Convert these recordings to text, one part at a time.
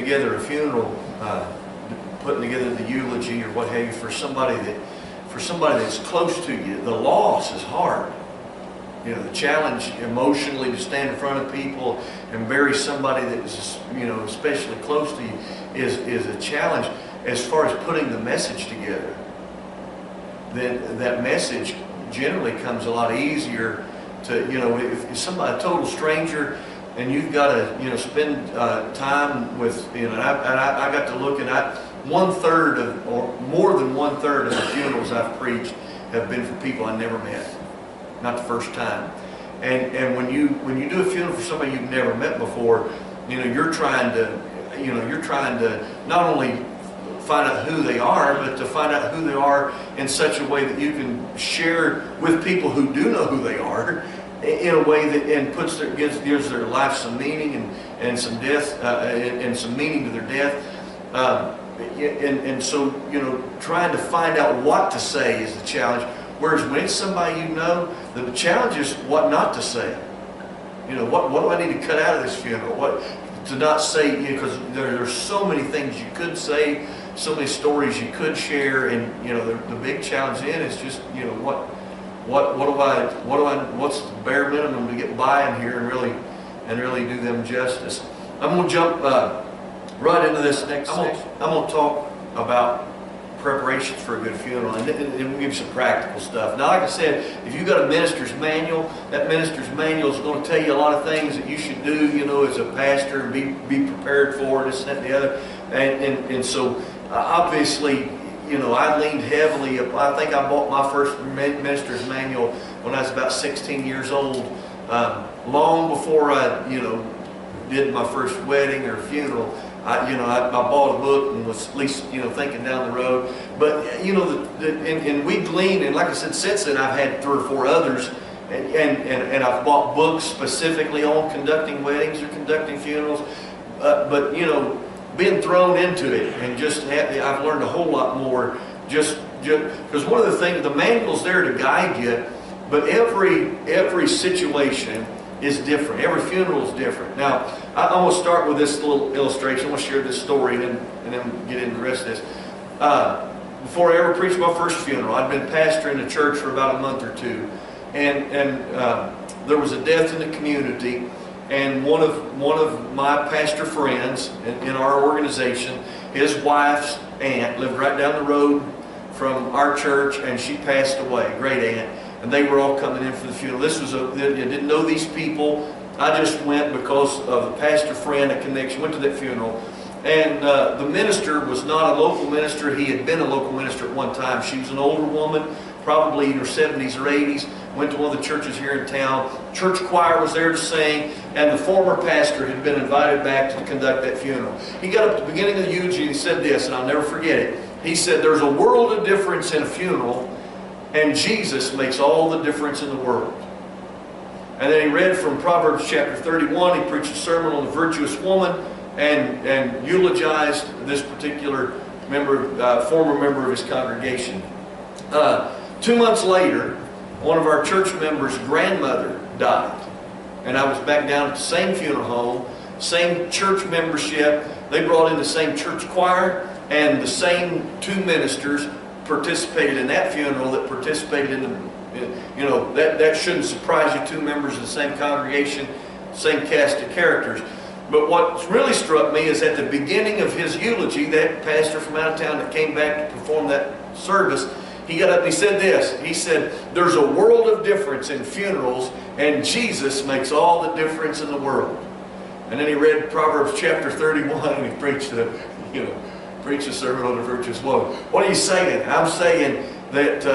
together a funeral, putting together the eulogy or what have you for somebody that's close to you, the loss is hard. You know, the challenge emotionally to stand in front of people and bury somebody that is, you know, especially close to you is a challenge. As far as putting the message together, then that message generally comes a lot easier to, you know, if somebody, a total stranger, and you've got to, you know, spend time with, you know, and I got to look, and 1/3 of, or more than 1/3 of the funerals I've preached have been for people I never met, not the first time. And when you do a funeral for somebody you've never met before, you know, you're trying to not only find out who they are, but to find out who they are in such a way that you can share with people who do know who they are, in a way that gives their life some meaning and some death and some meaning to their death. And so, you know, trying to find out what to say is the challenge. Whereas when it's somebody you know, the challenge is what not to say. You know, what do I need to cut out of this funeral? What to not say? Because there's so many things you could say, so many stories you could share, and you know, the big challenge then is just, you know, what's the bare minimum to get by in here and really do them justice. I'm going to jump right into this next section. I'm going to talk about preparations for a good funeral, and we'll give you some practical stuff. Now, like I said, if you've got a minister's manual, that minister's manual is going to tell you a lot of things that you should do, you know, as a pastor, and be prepared for this, that, and the other. And so, obviously, you know, I leaned heavily. I think I bought my first minister's manual when I was about 16 years old, long before I, you know, did my first wedding or funeral. I bought a book and was at least, you know, thinking down the road. But, you know, and we gleaned, and like I said, since then I've had 3 or 4 others, and I've bought books specifically on conducting weddings or conducting funerals. But, you know, being thrown into it and I've learned a whole lot more. Just because one of the things, the manual's there to guide you, but every situation is different. Every funeral is different. Now, I'm going to start with this little illustration. I'm going to share this story and then get into the rest of this. Before I ever preached my first funeral, I'd been pastoring the church for about a month or 2, and there was a death in the community, and one of my pastor friends in our organization, his wife's aunt lived right down the road from our church, and she passed away, great aunt. And they were all coming in for the funeral. I didn't know these people. I just went because of the pastor friend, a connection, went to that funeral. And the minister was not a local minister. He had been a local minister at one time. She was an older woman, probably in her 70s or 80s, went to one of the churches here in town. Church choir was there to sing, and the former pastor had been invited back to conduct that funeral. He got up at the beginning of the eulogy and he said this, and I'll never forget it. He said, "There's a world of difference in a funeral, and Jesus makes all the difference in the world." And then he read from Proverbs chapter 31. He preached a sermon on the virtuous woman and eulogized this particular former member of his congregation. 2 months later, one of our church members' grandmother died. And I was back down at the same funeral home, same church membership. They brought in the same church choir, and the same 2 ministers participated in that funeral that participated in the, you know, that shouldn't surprise you. 2 members of the same congregation, same cast of characters. But what really struck me is at the beginning of his eulogy, that pastor from out of town that came back to perform that service, he got up and he said this. He said, "There's a world of difference in funerals, and Jesus makes all the difference in the world." And then he read Proverbs chapter 31, and he preached a sermon on the virtuous woman. What are you saying? I'm saying that,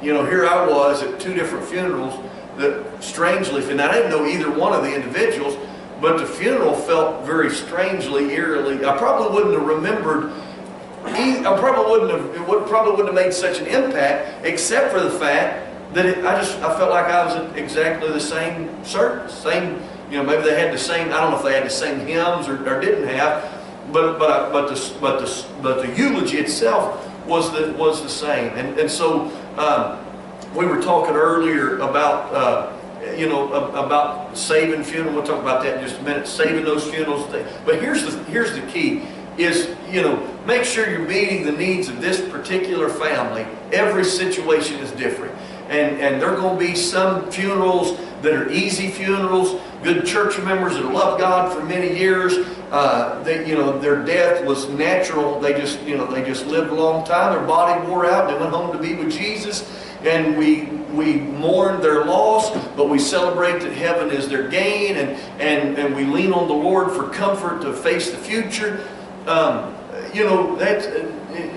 you know, here I was at 2 different funerals that strangely, and I didn't know either one of the individuals, but the funeral felt very strangely, eerily. I probably wouldn't have remembered, it probably wouldn't have made such an impact, except for the fact that I felt like I was at exactly the same service. You know, maybe they had the same, I don't know if they had the same hymns or didn't have, but the eulogy itself was the same. And so we were talking earlier about about saving funeral. We'll talk about that in just a minute. Saving those funerals. But here's the key: is make sure you're meeting the needs of this particular family. Every situation is different, and there are going to be some funerals that are easy funerals. Good church members that love God for many years. Their death was natural. They just lived a long time. Their body wore out. They went home to be with Jesus. And we mourn their loss, but we celebrate that heaven is their gain, and we lean on the Lord for comfort to face the future.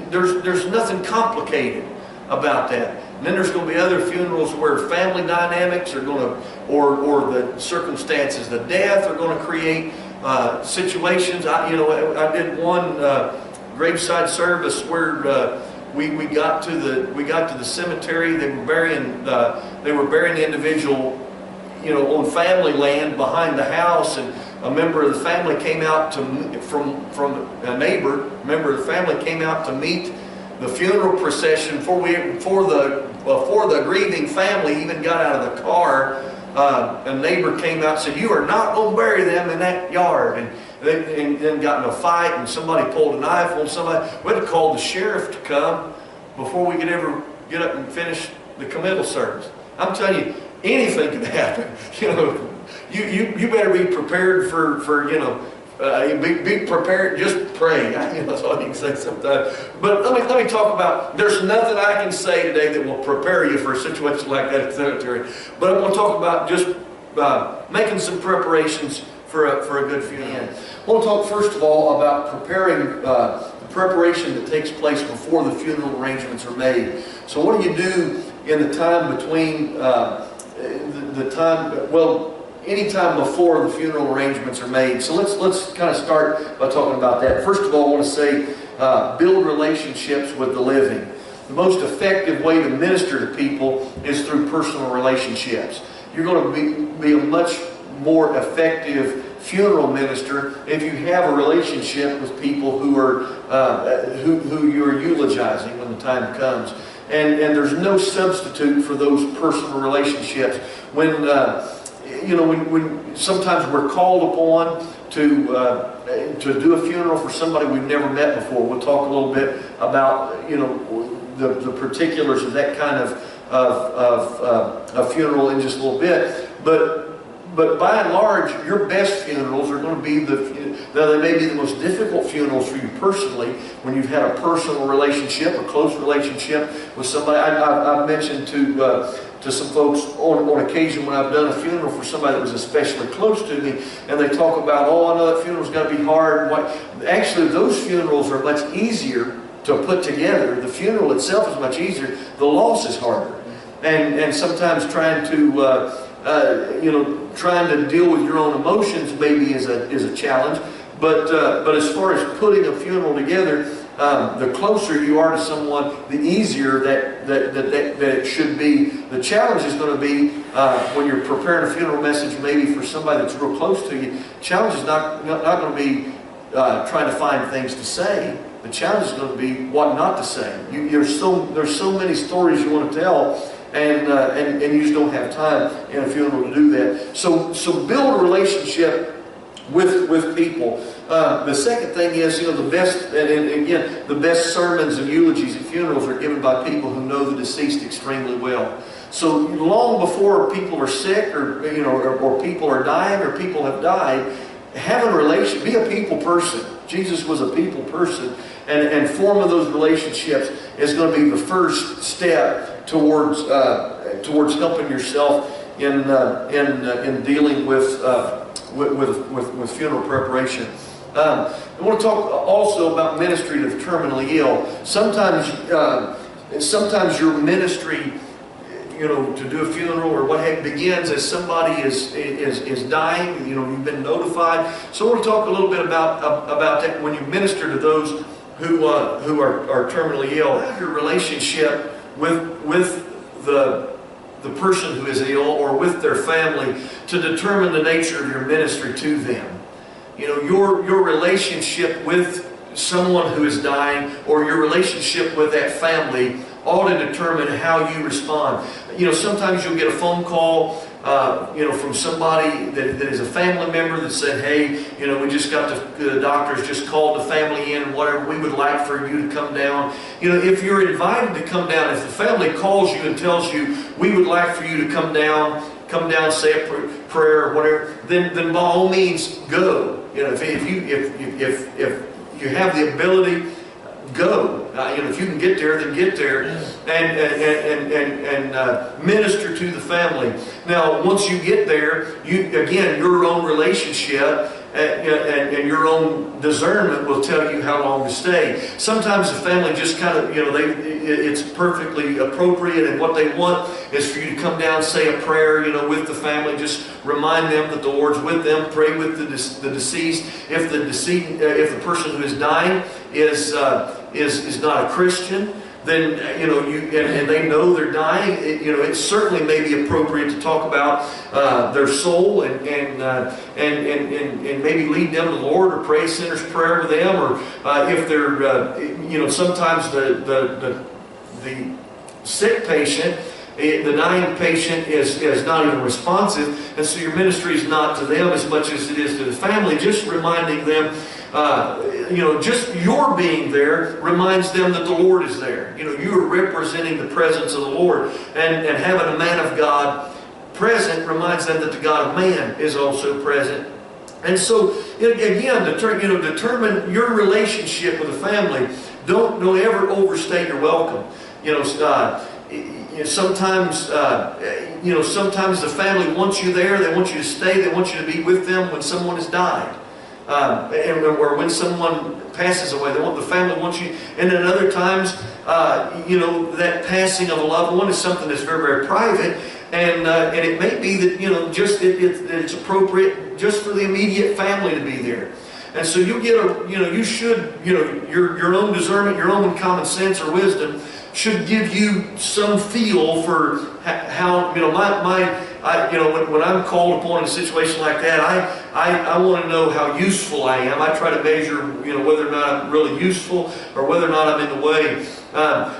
There's nothing complicated about that. And then there's going to be other funerals where family dynamics are going to, or the circumstances, the death are going to create situations. I did one graveside service where we got to the cemetery. They were burying the individual, on family land behind the house, and a member of the family came out from a member of the family came out to meet the funeral procession before the grieving family even got out of the car. A neighbor came out and said, "You are not going to bury them in that yard." And then got in a fight, and somebody pulled a knife on somebody. We had to call the sheriff to come before we could ever get up and finish the committal service. I'm telling you, anything can happen. You better be prepared for be prepared. Just pray. That's all you can say sometimes. But let me talk about. There's nothing I can say today that will prepare you for a situation like that at the cemetery. But I'm going to talk about just making some preparations for a good funeral. I want to talk first of all about preparing the preparation that takes place before the funeral arrangements are made. So what do you do in the time between any time before the funeral arrangements are made? So let's kind of start by talking about that. First of all, I want to say build relationships with the living. The most effective way to minister to people is through personal relationships. You're going to be a much more effective funeral minister if you have a relationship with people who you're eulogizing when the time comes. And there's no substitute for those personal relationships. When sometimes we're called upon to do a funeral for somebody we've never met before. We'll talk a little bit about the particulars of that kind of a funeral in just a little bit. But by and large, your best funerals are going to be they may be the most difficult funerals for you personally, when you've had a personal relationship, a close relationship with somebody. I've mentioned to some folks on occasion when I've done a funeral for somebody that was especially close to me, and they talk about, I know that funeral's got to be hard. Actually, those funerals are much easier to put together. The funeral itself is much easier. The loss is harder, and sometimes trying to deal with your own emotions maybe is a challenge. But as far as putting a funeral together, the closer you are to someone, the easier that it should be. The challenge is going to be when you're preparing a funeral message, maybe for somebody that's real close to you. The challenge is not going to be trying to find things to say. The challenge is going to be what not to say. There's so many stories you want to tell. And you just don't have time in a funeral to do that. So build a relationship with people. The second thing is, the best sermons and eulogies at funerals are given by people who know the deceased extremely well. So long before people are sick, or people are dying, or people have died, have a relation. Be a people person. Jesus was a people person, and forming those relationships is going to be the first step towards helping yourself in dealing with funeral preparation. I want to talk also about ministry to the terminally ill. Sometimes your ministry, to do a funeral or what have begins as somebody is dying. You've been notified. So I want to talk a little bit about that when you minister to those who are terminally ill. Have your relationship with the person who is ill, or with their family, to determine the nature of your ministry to them. Your relationship with someone who is dying, or your relationship with that family, ought to determine how you respond. Sometimes you'll get a phone call from somebody that is a family member that said, hey, we just got the doctors just called the family in and whatever, we would like for you to come down. If you're invited to come down, if the family calls you and tells you, we would like for you to come down, say a prayer or whatever, then by all means go. If you have the ability, go. If you can get there, then get there, and minister to the family. Now, once you get there, your own relationship and your own discernment will tell you how long to stay. Sometimes the family just kind of, it's perfectly appropriate, and what they want is for you to come down, say a prayer, with the family. Just remind them that the Lord's with them. Pray with the deceased. If the person who is dying is not a Christian, then and they know they're dying. It certainly may be appropriate to talk about their soul and maybe lead them to the Lord, or pray a sinner's prayer with them, or if they're sometimes the sick patient, the dying patient is not even responsive, and so your ministry is not to them as much as it is to the family. Just reminding them, just your being there reminds them that the Lord is there. You are representing the presence of the Lord, and having a man of God present reminds them that the God of man is also present. And so, again, determine your relationship with the family. Don't ever overstay your welcome. Sometimes the family wants you there. They want you to stay. They want you to be with them when someone has died, or when someone passes away. The family wants you. And then other times, that passing of a loved one is something that's very, very private, and it may be that it's appropriate just for the immediate family to be there. And so you get your own discernment, your own common sense or wisdom should give you some feel for how, when I'm called upon in a situation like that, I want to know how useful I am. I try to measure, whether or not I'm really useful or whether or not I'm in the way.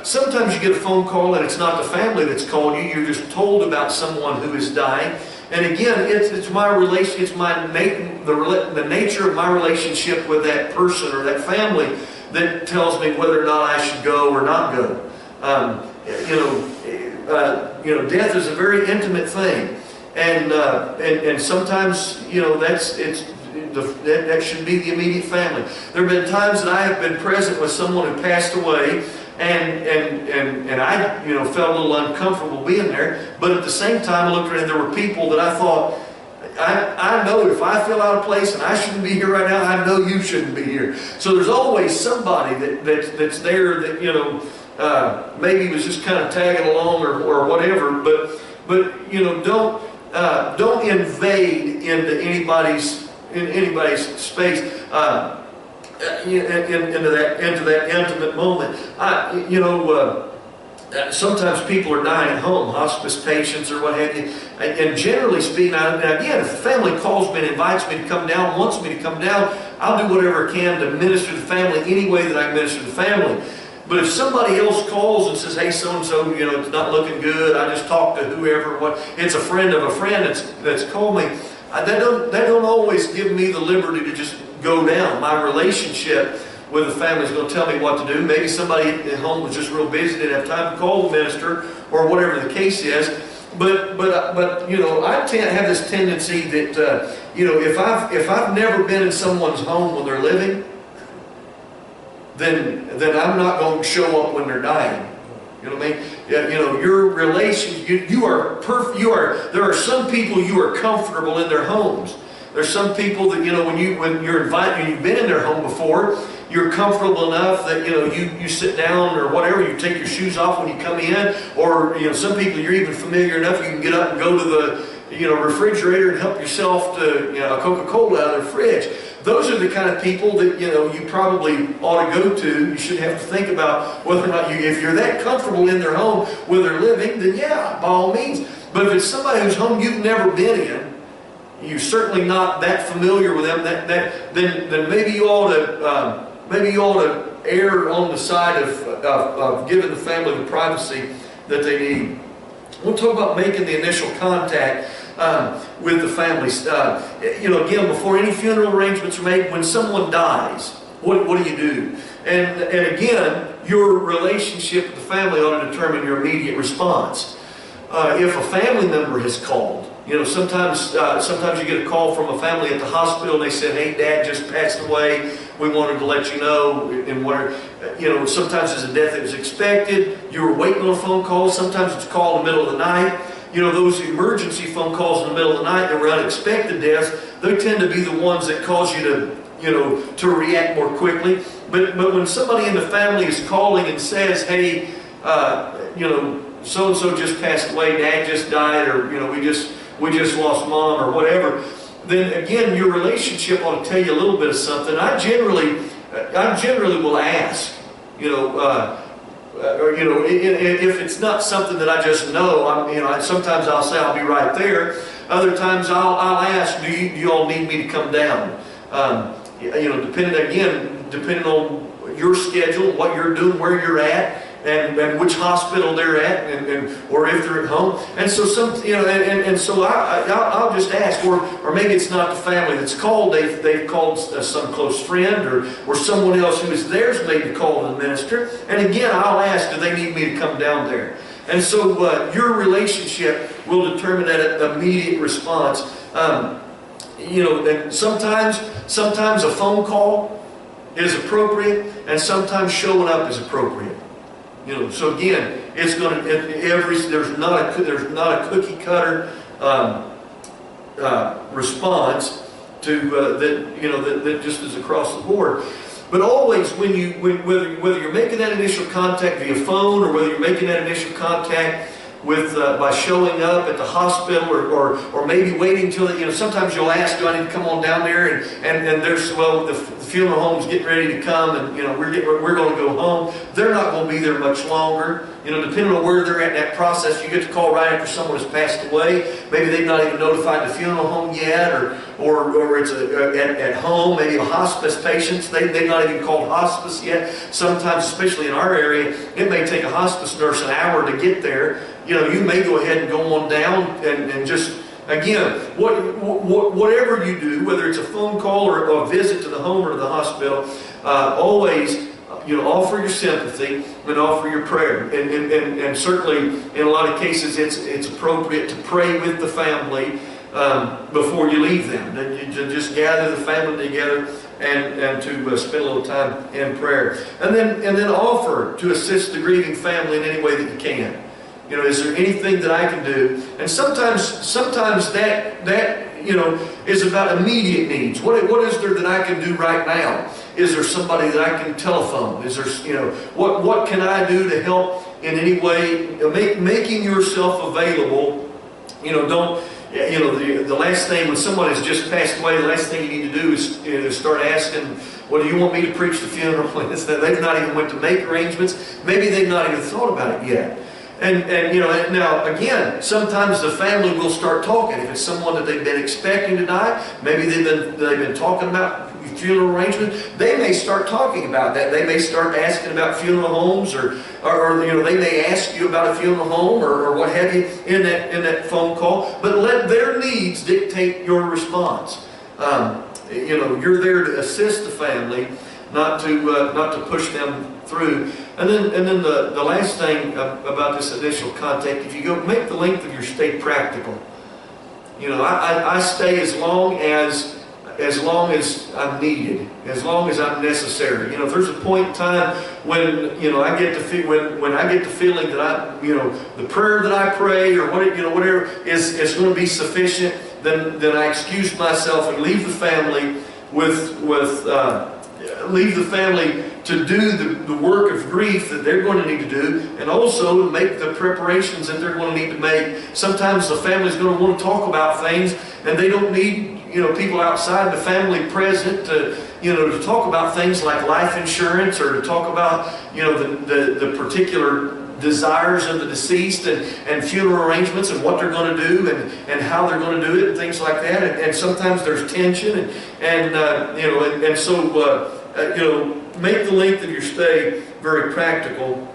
Sometimes you get a phone call and it's not the family that's calling you. You're just told about someone who is dying. And again, it's my relation. It's the nature of my relationship with that person or that family that tells me whether or not I should go or not go. Death is a very intimate thing, and sometimes that should be the immediate family. There have been times that I have been present with someone who passed away, and I felt a little uncomfortable being there. But at the same time, I looked around and there were people that I thought, I know if I feel out of place and I shouldn't be here right now, I know you shouldn't be here. So there's always somebody that's there that maybe was just kind of tagging along or whatever. But don't invade into anybody's space. Into that intimate moment. Sometimes people are dying at home, hospice patients or what have you. And generally speaking, again, if the family calls me and invites me to come down, wants me to come down, I'll do whatever I can to minister to the family any way that I can minister to the family. But if somebody else calls and says, hey, so-and-so, it's not looking good, I just talked to whoever, it's a friend of a friend that's called me, that don't always give me the liberty to just go down. My relationship with the family is going to tell me what to do. Maybe somebody at home was just real busy, didn't have time to call the minister, or whatever the case is. But I have this tendency that if I've never been in someone's home when they're living, then I'm not going to show up when they're dying. You know what I mean? Your relation, there are some people you are comfortable in their homes. There's some people that, when you're invited, you've been in their home before, you're comfortable enough that, you sit down or whatever, you take your shoes off when you come in, or, some people you're even familiar enough, you can get up and go to the, refrigerator and help yourself to, a Coca-Cola out of the fridge. Those are the kind of people that, you probably ought to go to. You should have to think about whether or not if you're that comfortable in their home where they're living, then yeah, by all means. But if it's somebody whose home you've never been in, you're certainly not that familiar with them, then maybe you ought to err on the side of giving the family the privacy that they need. We'll talk about making the initial contact. with the families. Again, before any funeral arrangements are made, when someone dies, what do you do? And again, your relationship with the family ought to determine your immediate response. If a family member has called, sometimes you get a call from a family at the hospital and they said, "Hey, Dad just passed away. We wanted to let you know." And sometimes it's a death that was expected. You were waiting on a phone call. Sometimes it's a call in the middle of the night. Those emergency phone calls in the middle of the night that were unexpected deaths, they tend to be the ones that cause you to react more quickly. But when somebody in the family is calling and says, "Hey, so-and-so just passed away, Dad just died, or we just lost Mom," or whatever, then again your relationship ought to tell you a little bit of something. I generally will ask, if it's not something that I just know, sometimes I'll say I'll be right there. Other times I'll ask, do you all need me to come down? Depending on your schedule, what you're doing, where you're at, and which hospital they're at, or if they're at home. And so so I'll just ask, or maybe it's not the family that's called. They've called some close friend or someone else who is theirs made the call to the minister. And again, I'll ask, do they need me to come down there? And so your relationship will determine that immediate response. And sometimes a phone call is appropriate, and sometimes showing up is appropriate. So again, it's going to there's not a cookie cutter response to that just is across the board. But always, whether you're making that initial contact via phone, or whether you're making that initial contact by showing up at the hospital, or maybe waiting till sometimes you'll ask, "Do I need to come on down there?" And there's the funeral home's getting ready to come, and we're going to go home. They're not going to be there much longer. Depending on where they're at in that process, you get the call right after someone has passed away. Maybe they've not even notified the funeral home yet, or it's at home, maybe a hospice patient. They've not even called hospice yet. Sometimes, especially in our area, it may take a hospice nurse an hour to get there. You may go ahead and go on down and just, again, whatever you do, whether it's a phone call or a visit to the home or to the hospital, always offer your sympathy and offer your prayer. And certainly, in a lot of cases, it's appropriate to pray with the family before you leave them. You just gather the family together and to spend a little time in prayer. And then offer to assist the grieving family in any way that you can. Is there anything that I can do? And sometimes that is about immediate needs. What is there that I can do right now? Is there somebody that I can telephone? Is there what can I do to help in any way? Making yourself available. Don't. The last thing, when someone has just passed away, the last thing you need to do is start asking, "Well, do you want me to preach the funeral?" They've not even went to make arrangements. Maybe they've not even thought about it yet. And now again, sometimes the family will start talking. If it's someone that they've been expecting to die, maybe they've been talking about funeral arrangements. They may start talking about that. They may start asking about funeral homes, or they may ask you about a funeral home or what have you in that phone call. But let their needs dictate your response. You're there to assist the family, not to push them through. And then the last thing about this initial contact, if you go, make the length of your stay practical. I stay as long as I'm needed, as long as I'm necessary. If there's a point in time when I get the feeling that the prayer that I pray or whatever is going to be sufficient, then I excuse myself and leave the family to do the work of grief that they're going to need to do, and also to make the preparations that they're going to need to make. Sometimes the family's going to want to talk about things, and they don't need people outside the family present to talk about things like life insurance, or to talk about the particular desires of the deceased and funeral arrangements and what they're going to do and how they're going to do it and things like that. And sometimes there's tension and so make the length of your stay very practical.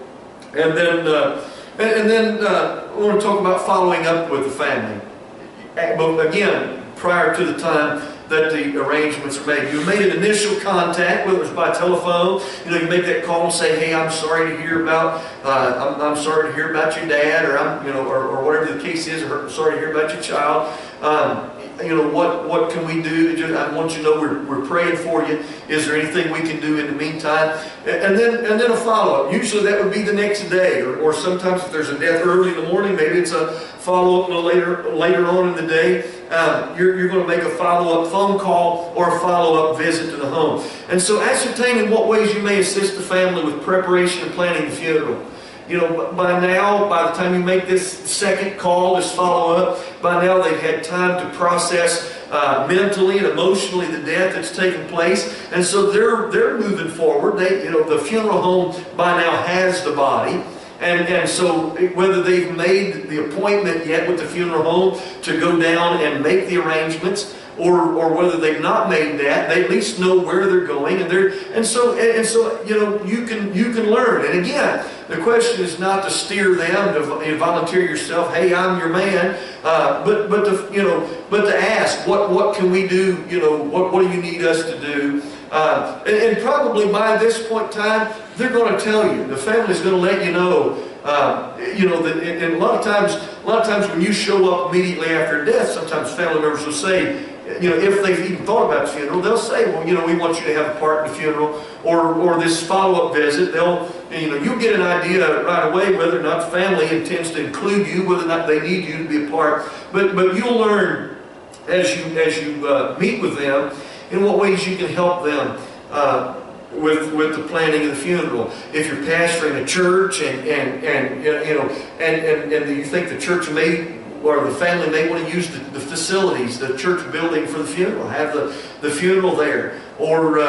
And then I want to talk about following up with the family. but again, prior to the time that the arrangements are made. You made an initial contact, whether it's by telephone. You make that call and say, "Hey, I'm sorry to hear about, I'm sorry to hear about your dad," or or whatever the case is, or sorry to hear about your child. What can we do? I want you to know we're praying for you. Is there anything we can do in the meantime? And then a follow-up. Usually that would be the next day, or sometimes if there's a death early in the morning, maybe it's a follow-up later on in the day. You're going to make a follow-up phone call or a follow-up visit to the home. And so ascertain in what ways you may assist the family with preparation and planning the funeral. By now, by the time you make this second call, this follow-up, by now they've had time to process mentally and emotionally the death that's taken place, and so they're moving forward. The funeral home by now has the body, and so whether they've made the appointment yet with the funeral home to go down and make the arrangements, or whether they've not made that, they at least know where they're going, and so you can learn. And again, the question is not to steer them to volunteer yourself. Hey, I'm your man, but to ask what can we do? What do you need us to do? And probably by this point in time, they're going to tell you. The family's going to let you know. And a lot of times when you show up immediately after death, sometimes family members will say, if they've even thought about the funeral, they'll say, well, we want you to have a part in the funeral, or this follow-up visit. You'll get an idea right away whether or not the family intends to include you, whether or not they need you to be a part. But you'll learn as you meet with them in what ways you can help them with the planning of the funeral. If you're pastoring a church and you think the church or the family may want to use the facilities, the church building for the funeral, have the funeral there, or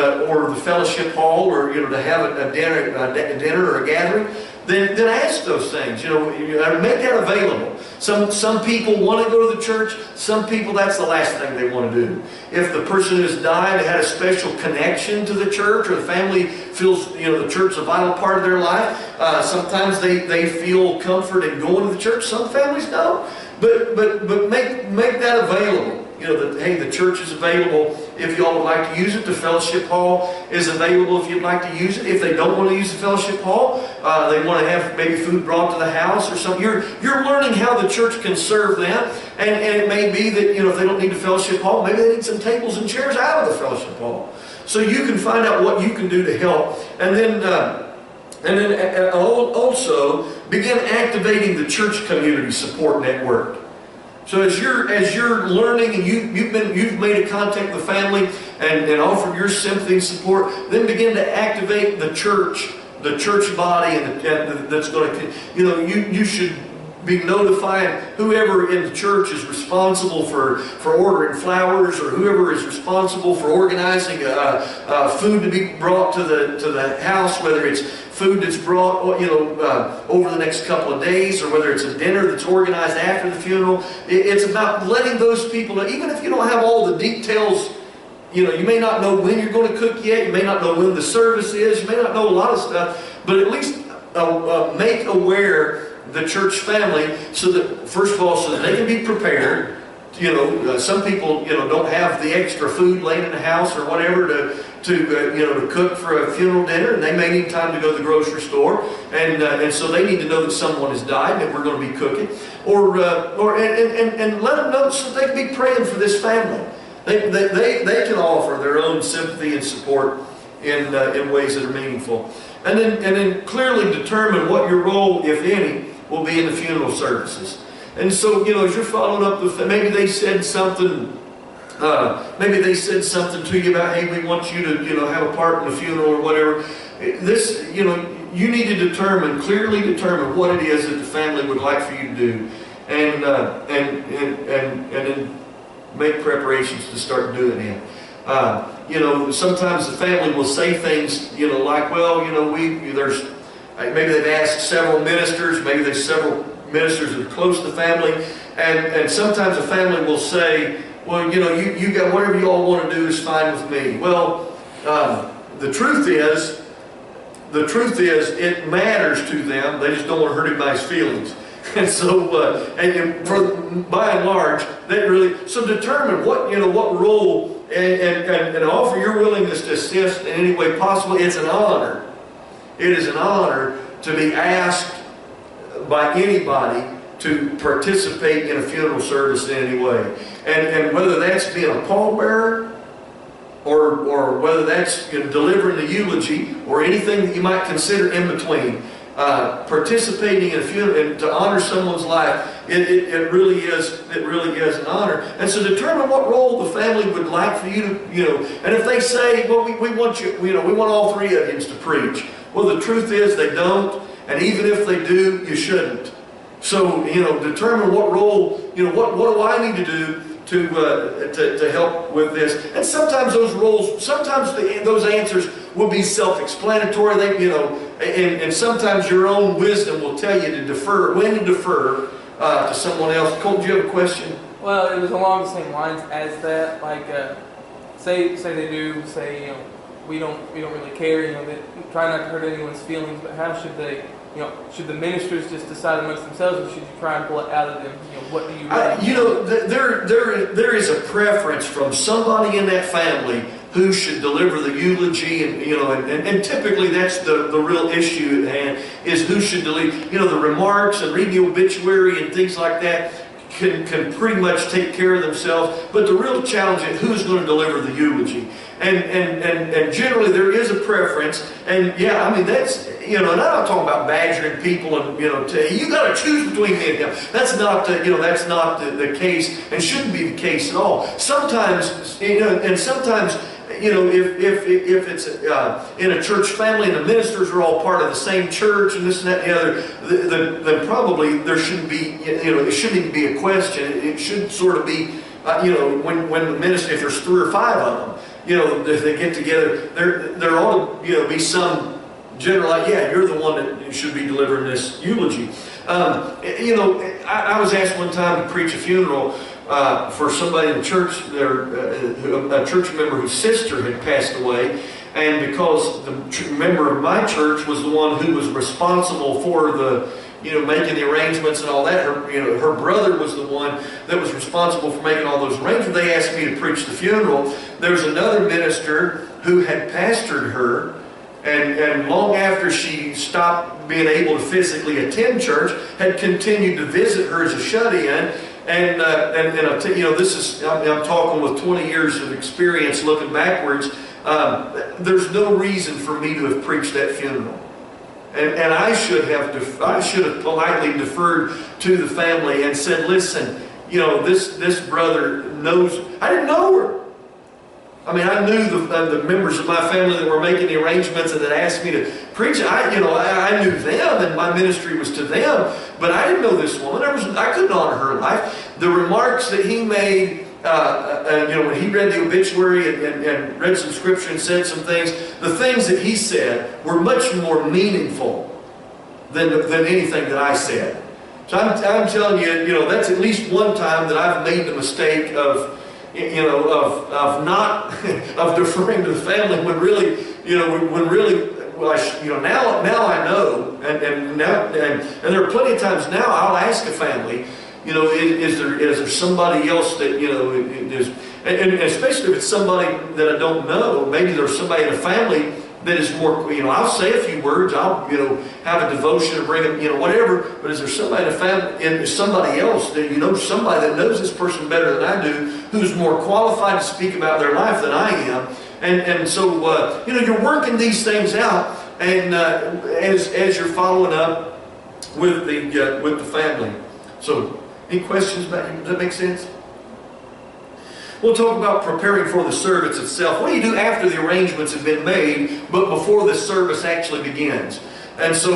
the fellowship hall, or to have a dinner or a gathering, then ask those things. Make that available. Some people want to go to the church. Some people, that's the last thing they want to do. If the person who's died had a special connection to the church, or the family feels the church is a vital part of their life, sometimes they feel comfort in going to the church. Some families don't. But make that available. That, hey, the church is available if you all would like to use it. The fellowship hall is available if you'd like to use it. If they don't want to use the fellowship hall, they want to have maybe food brought to the house or something. You're learning how the church can serve them. And it may be that, if they don't need the fellowship hall, maybe they need some tables and chairs out of the fellowship hall. So you can find out what you can do to help. And then also begin activating the church community support network. So as you're learning and you've made a contact with the family and offered your sympathy and support, then begin to activate the church body, and that's going to you should be notifying whoever in the church is responsible for ordering flowers, or whoever is responsible for organizing food to be brought to the house, whether it's food that's brought over the next couple of days, or whether it's a dinner that's organized after the funeral. It's about letting those people know, even if you don't have all the details. You may not know when you're going to cook yet. You may not know when the service is. You may not know a lot of stuff. But at least make aware the church family, so that, first of all, so that they can be prepared. Some people don't have the extra food laying in the house or whatever to cook for a funeral dinner, and they may need time to go to the grocery store, and so they need to know that someone has died and that we're going to be cooking, or let them know so they can be praying for this family. They can offer their own sympathy and support in ways that are meaningful, and then clearly determine what your role, if any, will be in the funeral services. And so, as you're following up with, maybe they said something to you about, hey, we want you to, have a part in the funeral or whatever. This, you need to clearly determine what it is that the family would like for you to do, and then make preparations to start doing it. Sometimes the family will say things, like, well, maybe they've asked several ministers, maybe there's several ministers that are close to the family, and sometimes the family will say, well, you got whatever you all want to do is fine with me. Well, the truth is, it matters to them. They just don't want to hurt anybody's feelings. And so, and for by and large, that really, so determine what, what role, and offer your willingness to assist in any way possible. It's an honor. It is an honor to be asked by anybody to participate in a funeral service in any way. And whether that's being a pallbearer, or whether that's delivering the eulogy, or anything that you might consider in between, participating in a funeral and to honor someone's life, it really is an honor. And so determine what role the family would like for you to, and if they say, well, we want you, we want all three of you to preach. Well, the truth is they don't, and even if they do, you shouldn't. So, determine what role, what do I need to do to help with this. And sometimes those roles, sometimes those answers will be self-explanatory. And sometimes your own wisdom will tell you to defer, when to defer to someone else. Colt, do you have a question? Well, it was along the same lines as that. Like, say they do say, we don't really care. They try not to hurt anyone's feelings. But how should they? Should the ministers just decide amongst themselves, or should you try and pull it out of them? What do you really there is a preference from somebody in that family who should deliver the eulogy, and typically that's the real issue at hand, is who should deliver. The remarks and reading the obituary and things like that can pretty much take care of themselves. But the real challenge is who's going to deliver the eulogy. And generally there is a preference. And yeah, I mean, that's, and I'm not talking about badgering people and, you got to choose between me and him. That's not the case, and shouldn't be the case at all. Sometimes, and sometimes, if it's in a church family and the ministers are all part of the same church and this and that and the other, then probably there shouldn't be, it shouldn't even be a question. It should sort of be, when the minister, if there's 3 or 5 of them, if they get together, there ought to, be some general, like, yeah, you're the one that should be delivering this eulogy. I was asked one time to preach a funeral for somebody in the church, a church member whose sister had passed away, and because the member of my church was the one who was responsible for the, making the arrangements and all that, her brother was the one that was responsible for making all those arrangements. They asked me to preach the funeral. There was another minister who had pastored her, and long after she stopped being able to physically attend church, had continued to visit her as a shut-in. And this is, I'm talking with 20 years of experience looking backwards. There's no reason for me to have preached that funeral. And I should have politely deferred to the family and said, listen, this brother knows. I didn't know her. I mean, I knew the members of my family that were making the arrangements and that asked me to preach. I knew them, and my ministry was to them. But I didn't know this woman. I couldn't honor her life. The remarks that he made, when he read the obituary and read some scripture and said some things, the things that he said were much more meaningful than anything that I said. So I'm telling you, that's at least one time that I've made the mistake of not of deferring to the family when really, now I know, and there are plenty of times now I'll ask a family, is there somebody else that is, and especially if it's somebody that I don't know, maybe there's somebody in a family that is more, I'll say a few words, I'll, have a devotion or bring them, whatever, but is there somebody in a family, and somebody else that, somebody that knows this person better than I do, who's more qualified to speak about their life than I am, and so, you're working these things out, and as you're following up with the family. So, any questions about it? Does that make sense? We'll talk about preparing for the service itself. What do you do after the arrangements have been made, but before the service actually begins? And so,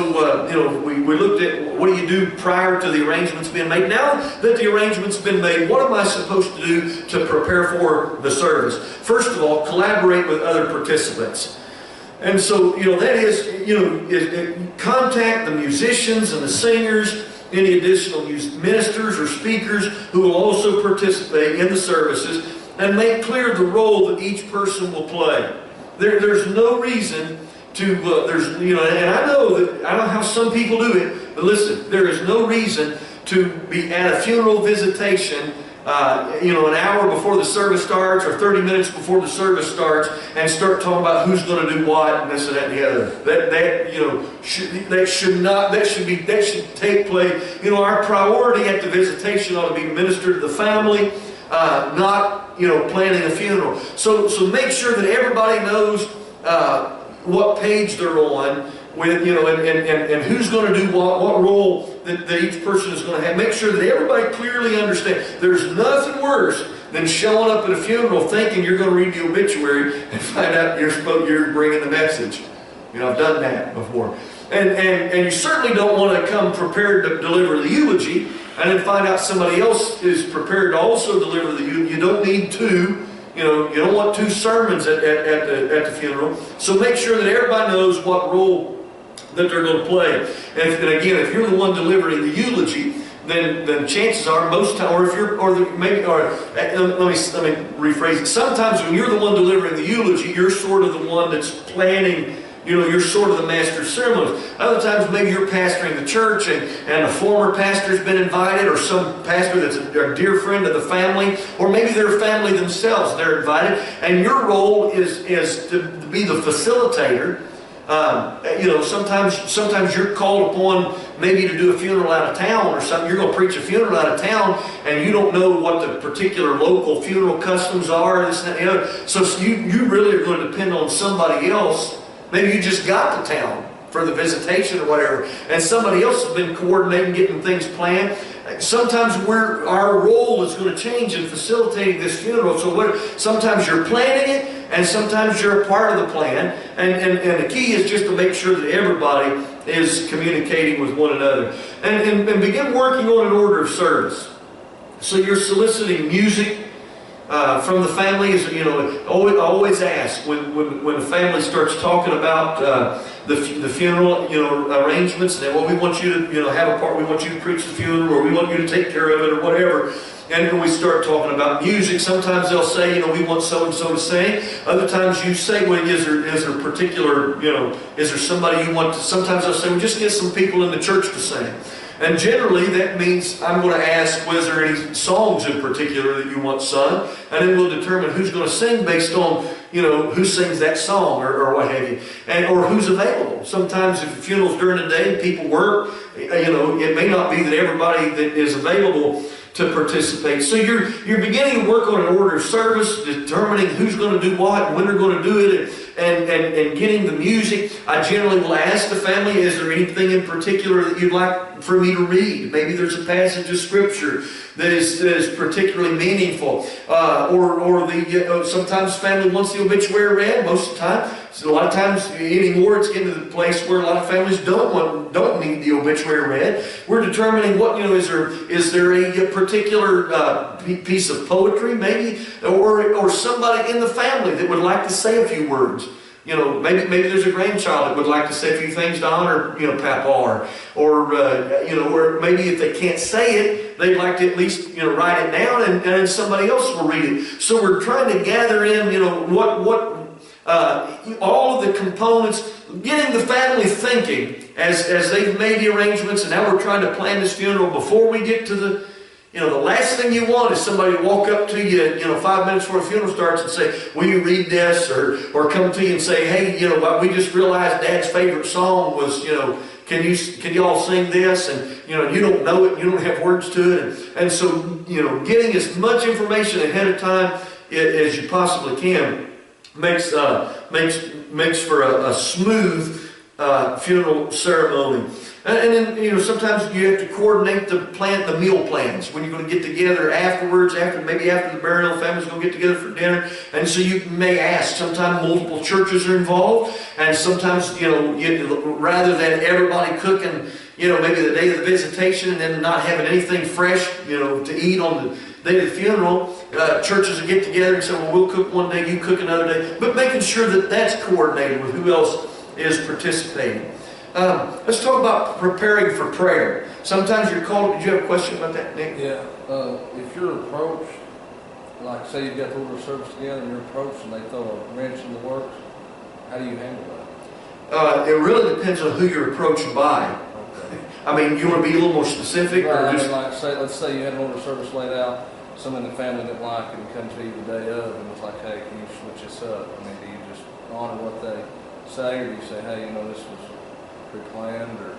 we looked at what do you do prior to the arrangements being made. Now that the arrangements have been made, what am I supposed to do to prepare for the service? First of all, collaborate with other participants. And so, that is, contact the musicians and the singers, any additional ministers or speakers who will also participate in the services, and make clear the role that each person will play. There's no reason to, and I know how some people do it. But listen, there is no reason to be at a funeral visitation an hour before the service starts or 30 minutes before the service starts and start talking about who's going to do what and this and that and the other. That should take place. Our priority at the visitation ought to be to minister to the family, not planning a funeral. So make sure that everybody knows what page they're on with, and who's going to do what role that each person is going to have. Make sure that everybody clearly understands. There's nothing worse than showing up at a funeral thinking you're going to read the obituary and find out you're bringing the message. I've done that before. And you certainly don't want to come prepared to deliver the eulogy and then find out somebody else is prepared to also deliver the eulogy. You don't need two. You don't want two sermons at the funeral. So make sure that everybody knows what role that they're going to play. And again, if you're the one delivering the eulogy, then chances are most time, or if you're, or the, maybe, or let me rephrase it. Sometimes when you're the one delivering the eulogy, you're sort of the one that's planning. You're sort of the master of ceremonies. Other times, maybe you're pastoring the church and a former pastor's been invited, or some pastor that's a dear friend of the family, or maybe they're family themselves, they're invited, and your role is to be the facilitator. Sometimes you're called upon maybe to do a funeral out of town or something. You're going to preach a funeral out of town and you don't know what the particular local funeral customs are, this and that and the other. So you really are going to depend on somebody else. Maybe you just got to town for the visitation or whatever, and somebody else has been coordinating, getting things planned. Sometimes our role is going to change in facilitating this funeral. So sometimes you're planning it, and sometimes you're a part of the plan. And the key is just to make sure that everybody is communicating with one another. And begin working on an order of service. So you're soliciting music from the family. Always ask when the family starts talking about the funeral, arrangements. And we want you to, have a part. We want you to preach the funeral, or we want you to take care of it, or whatever. And then we start talking about music. Sometimes they'll say, we want so and so to sing. Other times you say, well, is there particular, is there somebody you want to? Sometimes they'll say, well, just get some people in the church to sing. And generally that means I'm going to ask, was there any songs in particular that you want sung? And then we'll determine who's going to sing based on, who sings that song or what have you. Or who's available. Sometimes if the funeral's during the day and people work, it may not be that everybody that is available to participate. So you're beginning to work on an order of service, determining who's going to do what and when they're going to do it, and getting the music. I generally will ask the family, is there anything in particular that you'd like for me to read? Maybe there's a passage of Scripture that is particularly meaningful. Sometimes family wants the obituary read, most of the time. So a lot of times anymore it's getting to the place where a lot of families don't need the obituary read. We're determining what, is there a particular piece of poetry maybe, or somebody in the family that would like to say a few words. Maybe there's a grandchild that would like to say a few things to honor, Papa, or maybe if they can't say it, they'd like to at least, write it down, and then somebody else will read it. So we're trying to gather in, all of the components, getting the family thinking as they've made the arrangements, and now we're trying to plan this funeral before we get to the last thing you want is somebody to walk up to you, 5 minutes before the funeral starts and say, will you read this? Or come to you and say, hey, we just realized Dad's favorite song was, can you all sing this? And, you don't know it, you don't have words to it. And so, getting as much information ahead of time as you possibly can makes for a smooth funeral ceremony. And then, sometimes you have to coordinate the meal plans. When you're going to get together afterwards, maybe after the burial, the family's going to get together for dinner. And so you may ask, sometimes multiple churches are involved. And sometimes, rather than everybody cooking, maybe the day of the visitation and then not having anything fresh, to eat on the day of the funeral, churches will get together and say, well, we'll cook one day, you cook another day. But making sure that that's coordinated with who else is participating. Let's talk about preparing for prayer. Sometimes you're called. Did you have a question about that, Nick? Yeah. If you're approached, like say you've got the order of service together and you're approached and they throw a wrench in the works, how do you handle that? It really depends on who you're approached by. Okay. I mean, you want to be a little more specific, Right, or I just? mean, like, let's say you had an order of service laid out, someone in the family didn't like it and come to you the day of and was like, hey, can you switch this up? I mean, do you just honor what they say, or do you say, hey, this was pre-planned, or?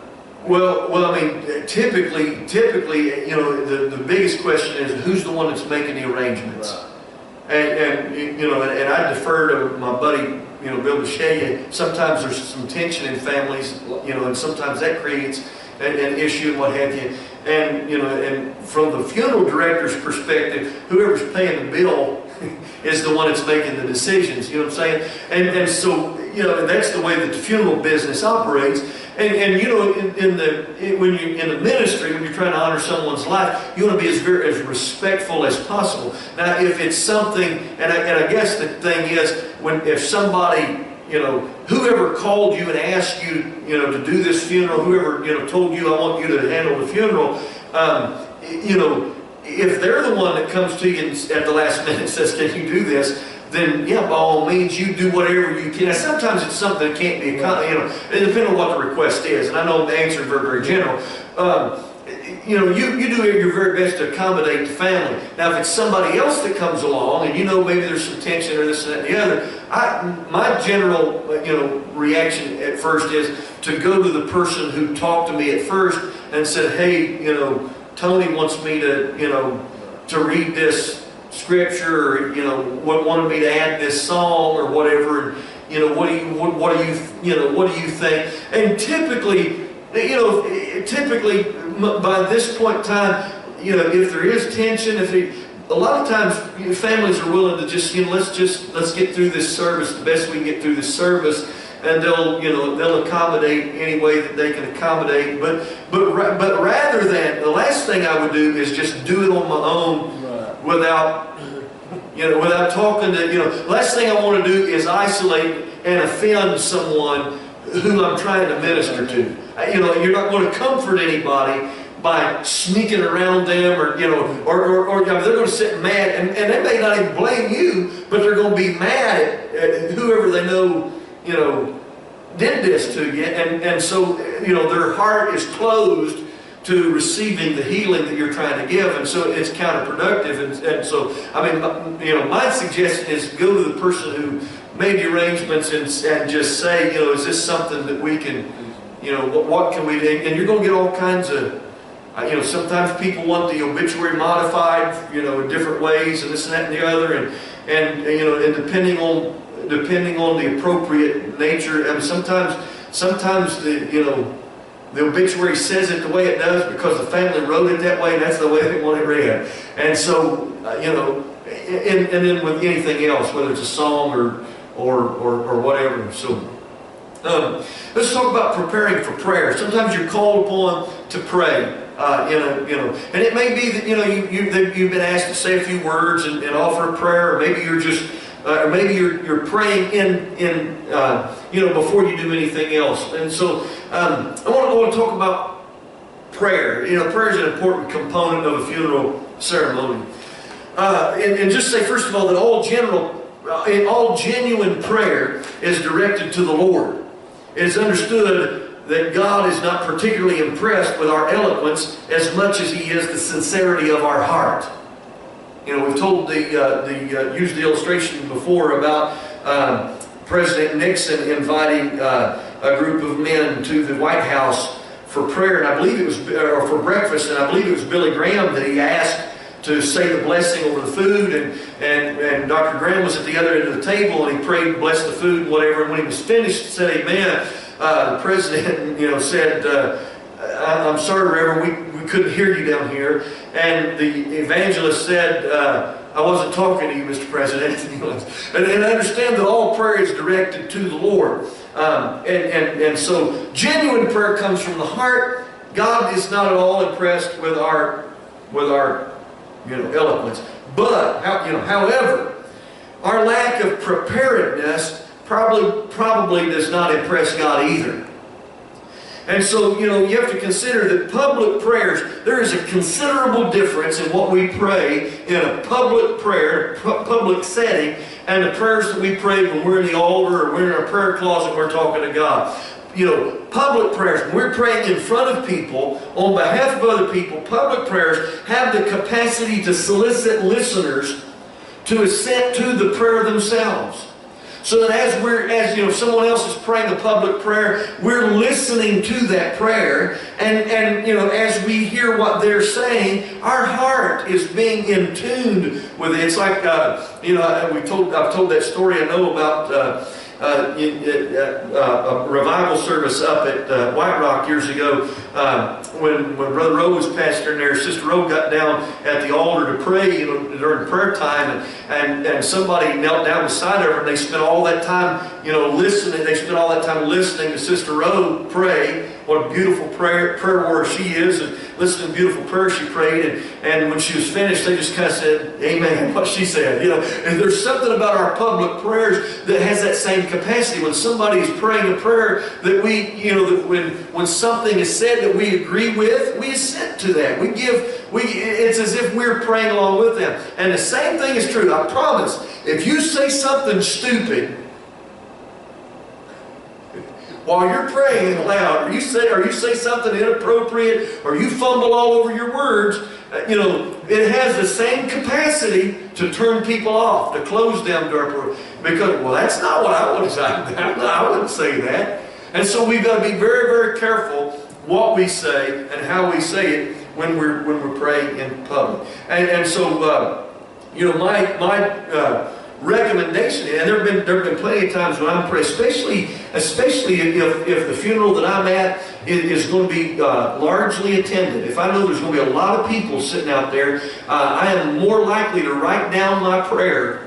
Well, I mean, typically, the biggest question is who's the one that's making the arrangements? Right. And I defer to my buddy, Bill Bichet. Sometimes there's some tension in families, and sometimes that creates an issue and what have you. And from the funeral director's perspective, whoever's paying the bill is the one that's making the decisions. You know what I'm saying? And so, that's the way that the funeral business operates. And in the ministry, when you're trying to honor someone's life, you want to be as respectful as possible. Now, if it's something, and I guess the thing is, if somebody, whoever called you and asked you, to do this funeral, whoever, told you, I want you to handle the funeral, if they're the one that comes to you at the last minute and says, can you do this? Then, yeah, by all means, you do whatever you can. Now, sometimes it's something that can't be, depending on what the request is. And I know I'm answering very, very general. You do your very best to accommodate the family. Now, if it's somebody else that comes along, and maybe there's some tension or this and that and the other, my general, reaction at first is to go to the person who talked to me at first and said, hey, Tony wants me to read this scripture, or wanted me to add this song or whatever, and what do you think? And typically by this point in time, if there is tension, a lot of times families are willing to just let's get through this service the best we can get through this service, and they'll accommodate any way that they can accommodate. But rather than, the last thing I would do is just do it on my own. Without talking to, last thing I want to do is isolate and offend someone who I'm trying to minister to. You're not going to comfort anybody by sneaking around them, or they're going to sit mad, and they may not even blame you, but they're going to be mad at whoever they know, did this to you, and so, their heart is closed to receiving the healing that you're trying to give, and so it's counterproductive. And so, I mean, my suggestion is go to the person who made the arrangements and just say, is this something that we can, what can we do? And you're going to get all kinds of, sometimes people want the obituary modified, in different ways, and this and that and the other, and depending on the appropriate nature, and sometimes the obituary says it the way it does because the family wrote it that way, and that's the way they want it read. And so, and then with anything else, whether it's a song or whatever. So, let's talk about preparing for prayer. Sometimes you're called upon to pray. And it may be that you've been asked to say a few words and offer a prayer, or maybe you're just. Or maybe you're praying before you do anything else. And so I want to talk about prayer. Prayer is an important component of a funeral ceremony. And just say, first of all, that all genuine prayer is directed to the Lord. It is understood that God is not particularly impressed with our eloquence as much as He is the sincerity of our heart. We've told used the illustration before about President Nixon inviting a group of men to the White House for prayer, and I believe it was for breakfast, and I believe it was Billy Graham that he asked to say the blessing over the food, and Dr. Graham was at the other end of the table, and he prayed, bless the food, and whatever. And when he was finished, said, "Amen." The president, said, "I'm sorry, Reverend, we couldn't hear you down here." And the evangelist said, "I wasn't talking to you, Mr. President." And I understand that all prayer is directed to the Lord. And so genuine prayer comes from the heart. God is not at all impressed with our eloquence. But, however, our lack of preparedness probably does not impress God either. And so, you have to consider that public prayers, there is a considerable difference in what we pray in a public prayer, public setting, and the prayers that we pray when we're in the altar or we're in our prayer closet and we're talking to God. public prayers, when we're praying in front of people, on behalf of other people, public prayers have the capacity to solicit listeners to assent to the prayer themselves. So that as someone else is praying a public prayer, we're listening to that prayer, and as we hear what they're saying, our heart is being in tune with it. It's like I've told that story I know about a revival service up at White Rock years ago, when Brother Rowe was pastoring there. Sister Rowe got down at the altar to pray during prayer time, and somebody knelt down beside her, and they spent all that time listening. They spent all that time listening to Sister Rowe pray. What a beautiful prayer warrior she is, and listening to the beautiful prayer she prayed. And when she was finished, they just kind of said, "Amen," what she said. And there's something about our public prayers that has that same capacity. When somebody is praying a prayer that when something is said that we agree with, we assent to that. It's as if we're praying along with them. And the same thing is true. I promise. If you say something stupid while you're praying aloud, or you say something inappropriate, or you fumble all over your words, it has the same capacity to turn people off, to close them to our prayer. Because, well, that's not what I would say. I wouldn't say that. And so we've got to be very, very careful what we say and how we say it when we're praying in public. And so, my recommendation, and there have been plenty of times when I'm praying, especially if the funeral that I'm at is going to be largely attended. If I know there's going to be a lot of people sitting out there, I am more likely to write down my prayer.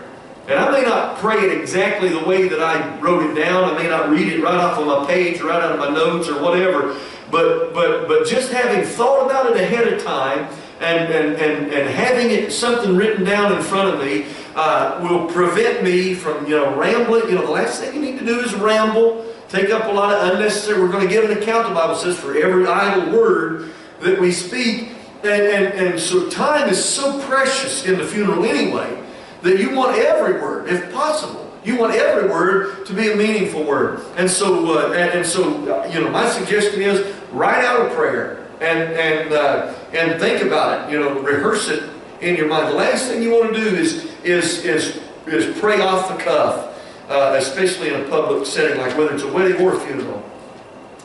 And I may not pray it exactly the way that I wrote it down. I may not read it right off of my page, right out of my notes or whatever. But just having thought about it ahead of time and having something written down in front of me will prevent me from rambling. The last thing you need to do is ramble, take up a lot of unnecessary. We're going to give an account, the Bible says, for every idle word that we speak. And so time is so precious in the funeral anyway, that you want every word, if possible. You want every word to be a meaningful word. And so my suggestion is write out a prayer and think about it. Rehearse it in your mind. The last thing you want to do is pray off the cuff, especially in a public setting, like whether it's a wedding or a funeral.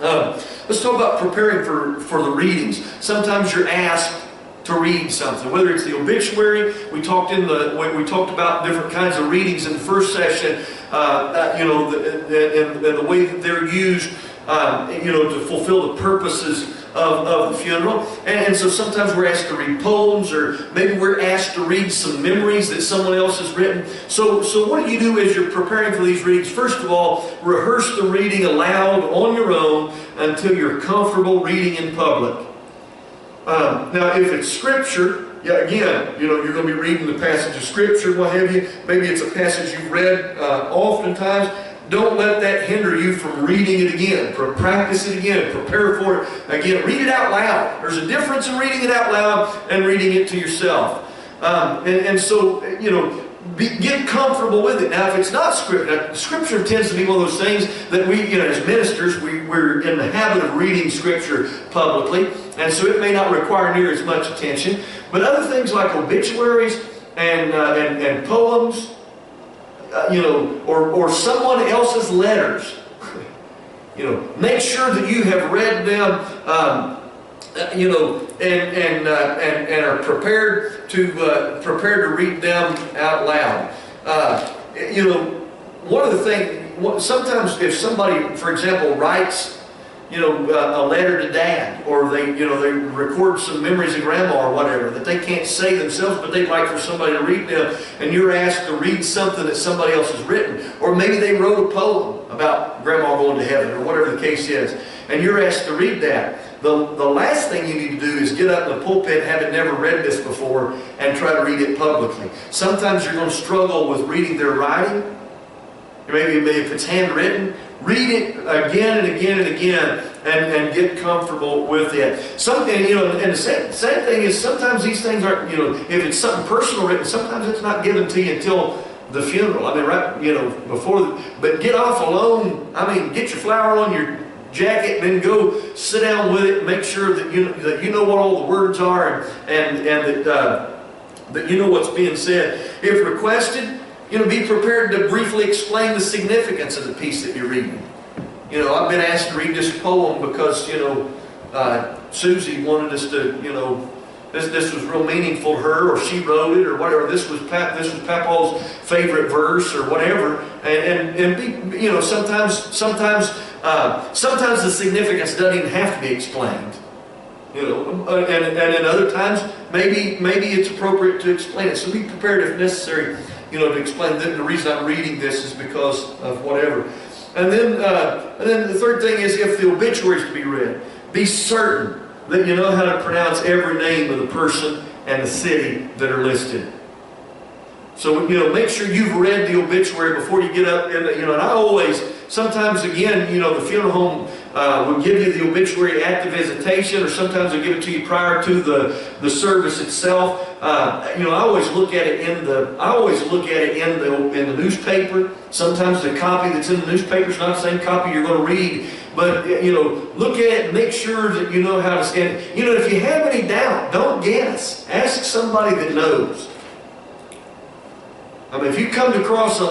Let's talk about preparing for the readings. Sometimes you're asked to read something, whether it's the obituary. We talked about different kinds of readings in the first session, and the way that they're used, to fulfill the purposes of the funeral. And so sometimes we're asked to read poems, or maybe we're asked to read some memories that someone else has written. So what do you do as you're preparing for these readings? First of all, rehearse the reading aloud on your own until you're comfortable reading in public. Now, if it's Scripture, again, you're going to be reading the passage of Scripture, what have you. Maybe it's a passage you've read oftentimes. Don't let that hinder you from reading it again. Practice it again. Prepare for it again. Read it out loud. There's a difference in reading it out loud and reading it to yourself. So, get comfortable with it. Now, if it's not Scripture, Scripture tends to be one of those things that we, as ministers, we're in the habit of reading Scripture publicly, and so it may not require near as much attention. But other things like obituaries and poems, or someone else's letters, make sure that you have read them, and are prepared to read them out loud. One of the things, sometimes if somebody, for example, writes, a letter to Dad, or they record some memories of Grandma or whatever that they can't say themselves, but they'd like for somebody to read them, and you're asked to read something that somebody else has written, or maybe they wrote a poem about Grandma going to heaven, or whatever the case is, and you're asked to read that. The last thing you need to do is get up in the pulpit, having never read this before, and try to read it publicly. Sometimes you're going to struggle with reading their writing. Maybe if it's handwritten, read it again and again and again, and get comfortable with it. And the same thing is, sometimes these things aren't, if it's something personal written, sometimes it's not given to you until the funeral. But get off alone. Get your flower on your jacket, and then go sit down with it and make sure that you know what all the words are, and that you know what's being said. If requested, be prepared to briefly explain the significance of the piece that you're reading. I've been asked to read this poem because, Susie wanted us to, this was real meaningful to her, or she wrote it, or whatever. This was Papa's favorite verse, or whatever. And be, sometimes the significance doesn't even have to be explained. And in other times, maybe it's appropriate to explain it. So be prepared if necessary, to explain. The reason I'm reading this is because of whatever. And then the third thing is, if the obituary is to be read, be certain that you know how to pronounce every name of the person and the city that are listed. So, make sure you've read the obituary before you get up. And I always, sometimes again, the funeral home will give you the obituary at the visitation, or sometimes they'll give it to you prior to the service itself. I always look at it in the newspaper. Sometimes the copy that's in the newspaper is not the same copy you're going to read. But, look at it and make sure that you know how to stand. If you have any doubt, don't guess. Ask somebody that knows. I mean, if you come across a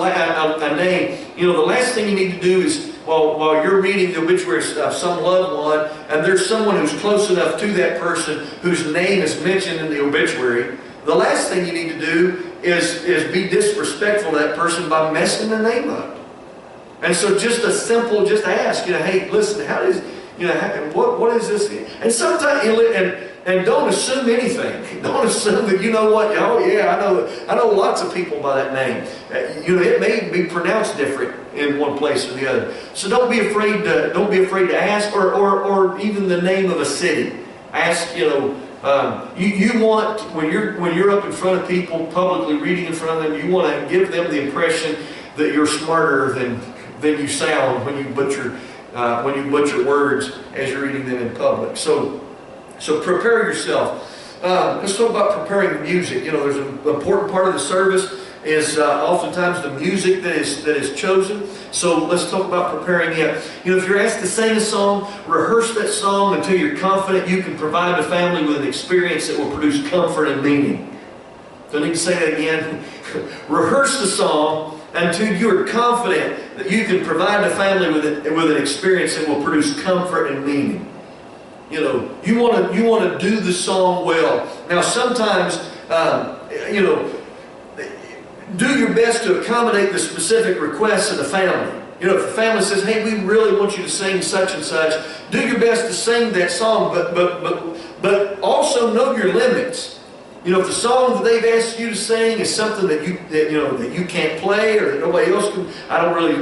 name, the last thing you need to do is, while you're reading the obituary of some loved one, and there's someone who's close enough to that person whose name is mentioned in the obituary, the last thing you need to do is be disrespectful to that person by messing the name up. And so just ask, hey, listen, how does, what is this? And sometimes, and don't assume anything. Don't assume that you know what. Oh yeah, I know lots of people by that name. It may be pronounced different in one place or the other. So don't be afraid to ask, or even the name of a city. Ask. You want, when you're up in front of people publicly reading in front of them, you want to give them the impression that you're smarter than you sound when you butcher words as you're reading them in public. So prepare yourself. Let's talk about preparing the music. There's an important part of the service is oftentimes the music that is chosen. So let's talk about preparing it. If you're asked to sing a song, rehearse that song until you're confident you can provide the family with an experience that will produce comfort and meaning. Don't need to say that again. Rehearse the song until you are confident that you can provide the family with an experience that will produce comfort and meaning. You want to do the song well. Now, sometimes, do your best to accommodate the specific requests of the family. If the family says, "Hey, we really want you to sing such and such," do your best to sing that song, but also know your limits. If the song that they've asked you to sing is something that you can't play, or that nobody else can, I don't really,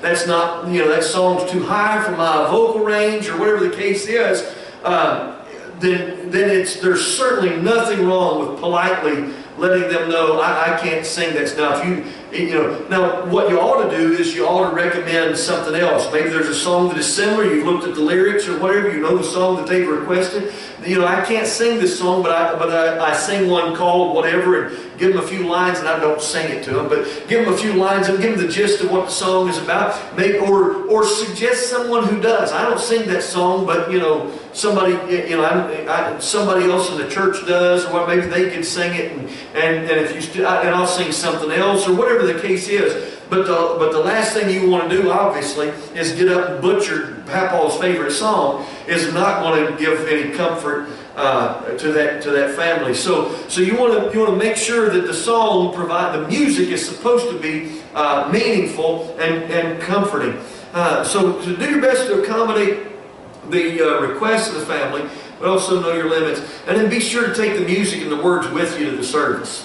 that's not, that song's too high for my vocal range, or whatever the case is, then there's certainly nothing wrong with politely letting them know, I can't sing that stuff. Now what you ought to do is you ought to recommend something else. Maybe there's a song that is similar, you've looked at the lyrics or whatever, you know the song that they've requested. I can't sing this song, but I sing one called whatever, and give them a few lines, and I don't sing it to them, but give them a few lines and give them the gist of what the song is about. Maybe, or suggest someone who does. I don't sing that song, but somebody somebody else in the church does, or maybe they can sing it, and if you and I'll sing something else, or whatever the case is. But the last thing you want to do, obviously, is get up and butcher Papa's favorite song. Is not going to give any comfort to that family. So you want to make sure that the song the music is supposed to be meaningful and comforting. So do your best to accommodate the requests of the family, but also know your limits. And then be sure to take the music and the words with you to the service.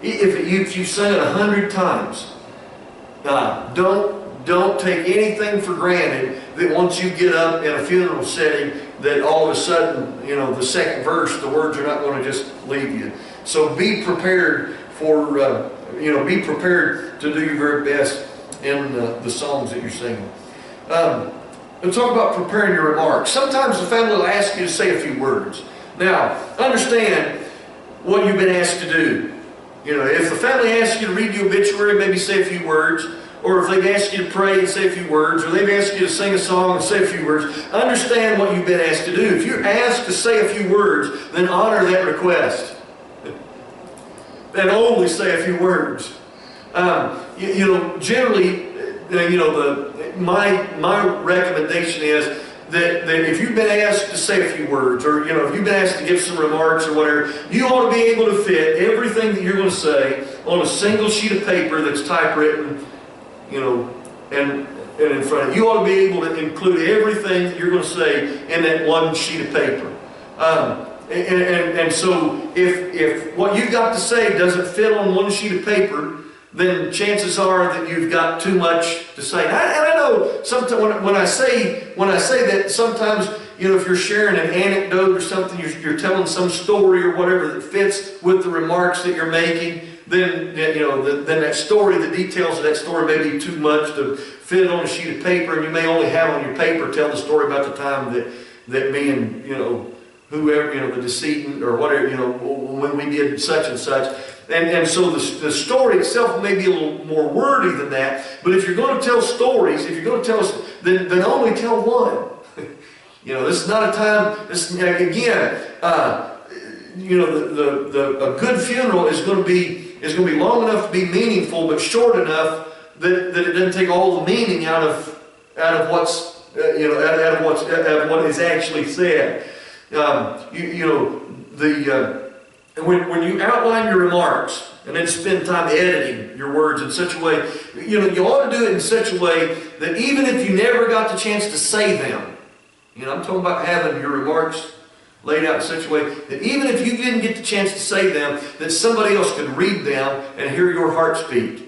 If you sang it 100 times, don't take anything for granted that once you get up in a funeral setting that all of a sudden, the second verse, the words are not going to just leave you. So be prepared be prepared to do your very best in the songs that you're singing. Let's talk about preparing your remarks. Sometimes the family will ask you to say a few words. Now, understand what you've been asked to do. If the family asks you to read the obituary, maybe say a few words, or if they've asked you to pray and say a few words, or they've asked you to sing a song and say a few words, understand what you've been asked to do. If you're asked to say a few words, then honor that request. And only say a few words. Generally, my recommendation is that if you've been asked to say a few words, or if you've been asked to give some remarks or whatever, you ought to be able to fit everything that you're going to say on a single sheet of paper that's typewritten, and in front of you. You ought to be able to include everything that you're going to say in that one sheet of paper. And so if what you've got to say doesn't fit on one sheet of paper, then chances are that you've got too much to say. And I know sometimes when I say that, sometimes if you're sharing an anecdote or something, you're telling some story or whatever that fits with the remarks that you're making, then then that story, the details of that story may be too much to fit on a sheet of paper, and you may only have on your paper tell the story about the time that me and whoever, the decedent or whatever, when we did such and such. And so the story itself may be a little more wordy than that, but if you're going to tell stories, if you're going to tell us, then only tell one. This is not a time, a good funeral is going to be long enough to be meaningful, but short enough that it doesn't take all the meaning out of what's out of what is actually said. When you outline your remarks and then spend time editing your words in such a way, you ought to do it in such a way that even if you never got the chance to say them, I'm talking about having your remarks laid out in such a way that even if you didn't get the chance to say them, that somebody else could read them and hear your heart speak.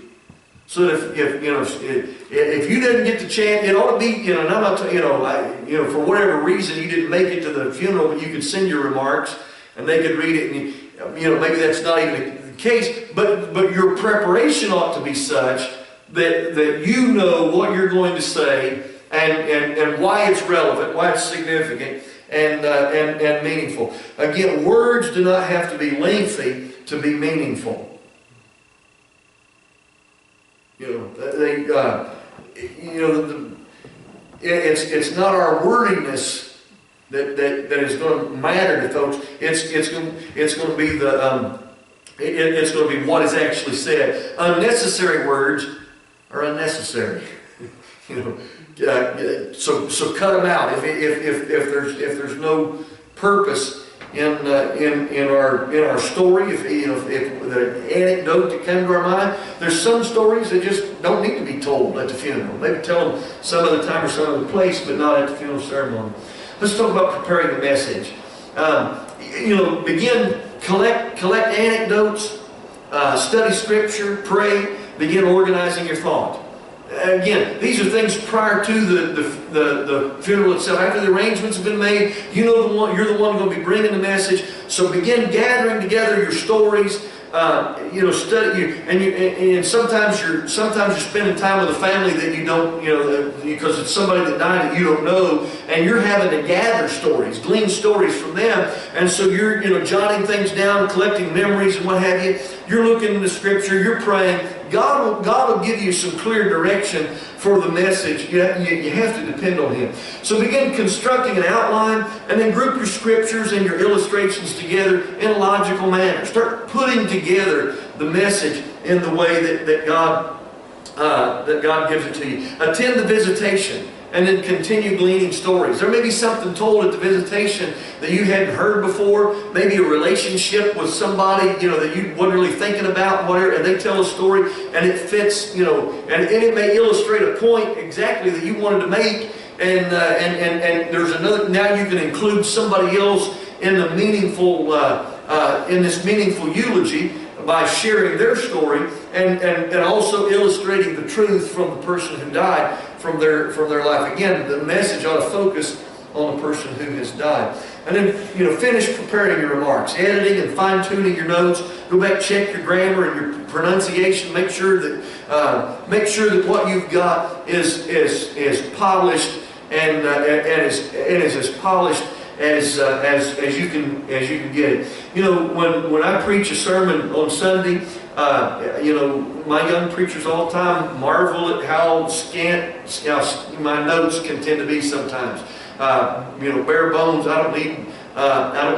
So that if you didn't get the chance, it ought to be, and I'm not, for whatever reason you didn't make it to the funeral, but you could send your remarks and they could read it, and maybe that's not even the case, but your preparation ought to be such that you know what you're going to say and why it's relevant, why it's significant, and meaningful. Again, words do not have to be lengthy to be meaningful. It's not our wordiness that is going to matter to folks. It's going to be it's going to be what is actually said. Unnecessary words are unnecessary. So cut them out. If there's no purpose in our story, if the anecdote that came to our mind, there's some stories that just don't need to be told at the funeral. Maybe tell them some other time or some other place, but not at the funeral ceremony. Let's talk about preparing the message. Collect anecdotes, study scripture, pray, begin organizing your thought. Again, these are things prior to the funeral itself. After the arrangements have been made, you're the one going to be bringing the message. So begin gathering together your stories. Study and sometimes you're spending time with a family that you don't, because it's somebody that died that you don't know, and you're having to gather stories, glean stories from them, and so you're jotting things down, collecting memories and what have you. You're looking in the scripture, you're praying. God will give you some clear direction for the message. You have to depend on Him. So begin constructing an outline, and then group your scriptures and your illustrations together in a logical manner. Start putting together the message in the way that God gives it to you. Attend the visitation, and then continue gleaning stories. There may be something told at the visitation that you hadn't heard before. Maybe a relationship with somebody that you wasn't really thinking about, whatever, and they tell a story and it fits, and it may illustrate a point exactly that you wanted to make. And there's another. Now you can include somebody else in the meaningful in this meaningful eulogy by sharing their story and also illustrating the truth from the person who died from their life. Again, the message ought to focus on the person who has died. And then, finish preparing your remarks, editing and fine-tuning your notes. Go back, check your grammar and your pronunciation. Make sure that what you've got is polished and is as polished as you can get it. You know, when I preach a sermon on Sunday, you know, my young preachers all the time marvel at how scant my notes can tend to be sometimes. You know, bare bones. I don't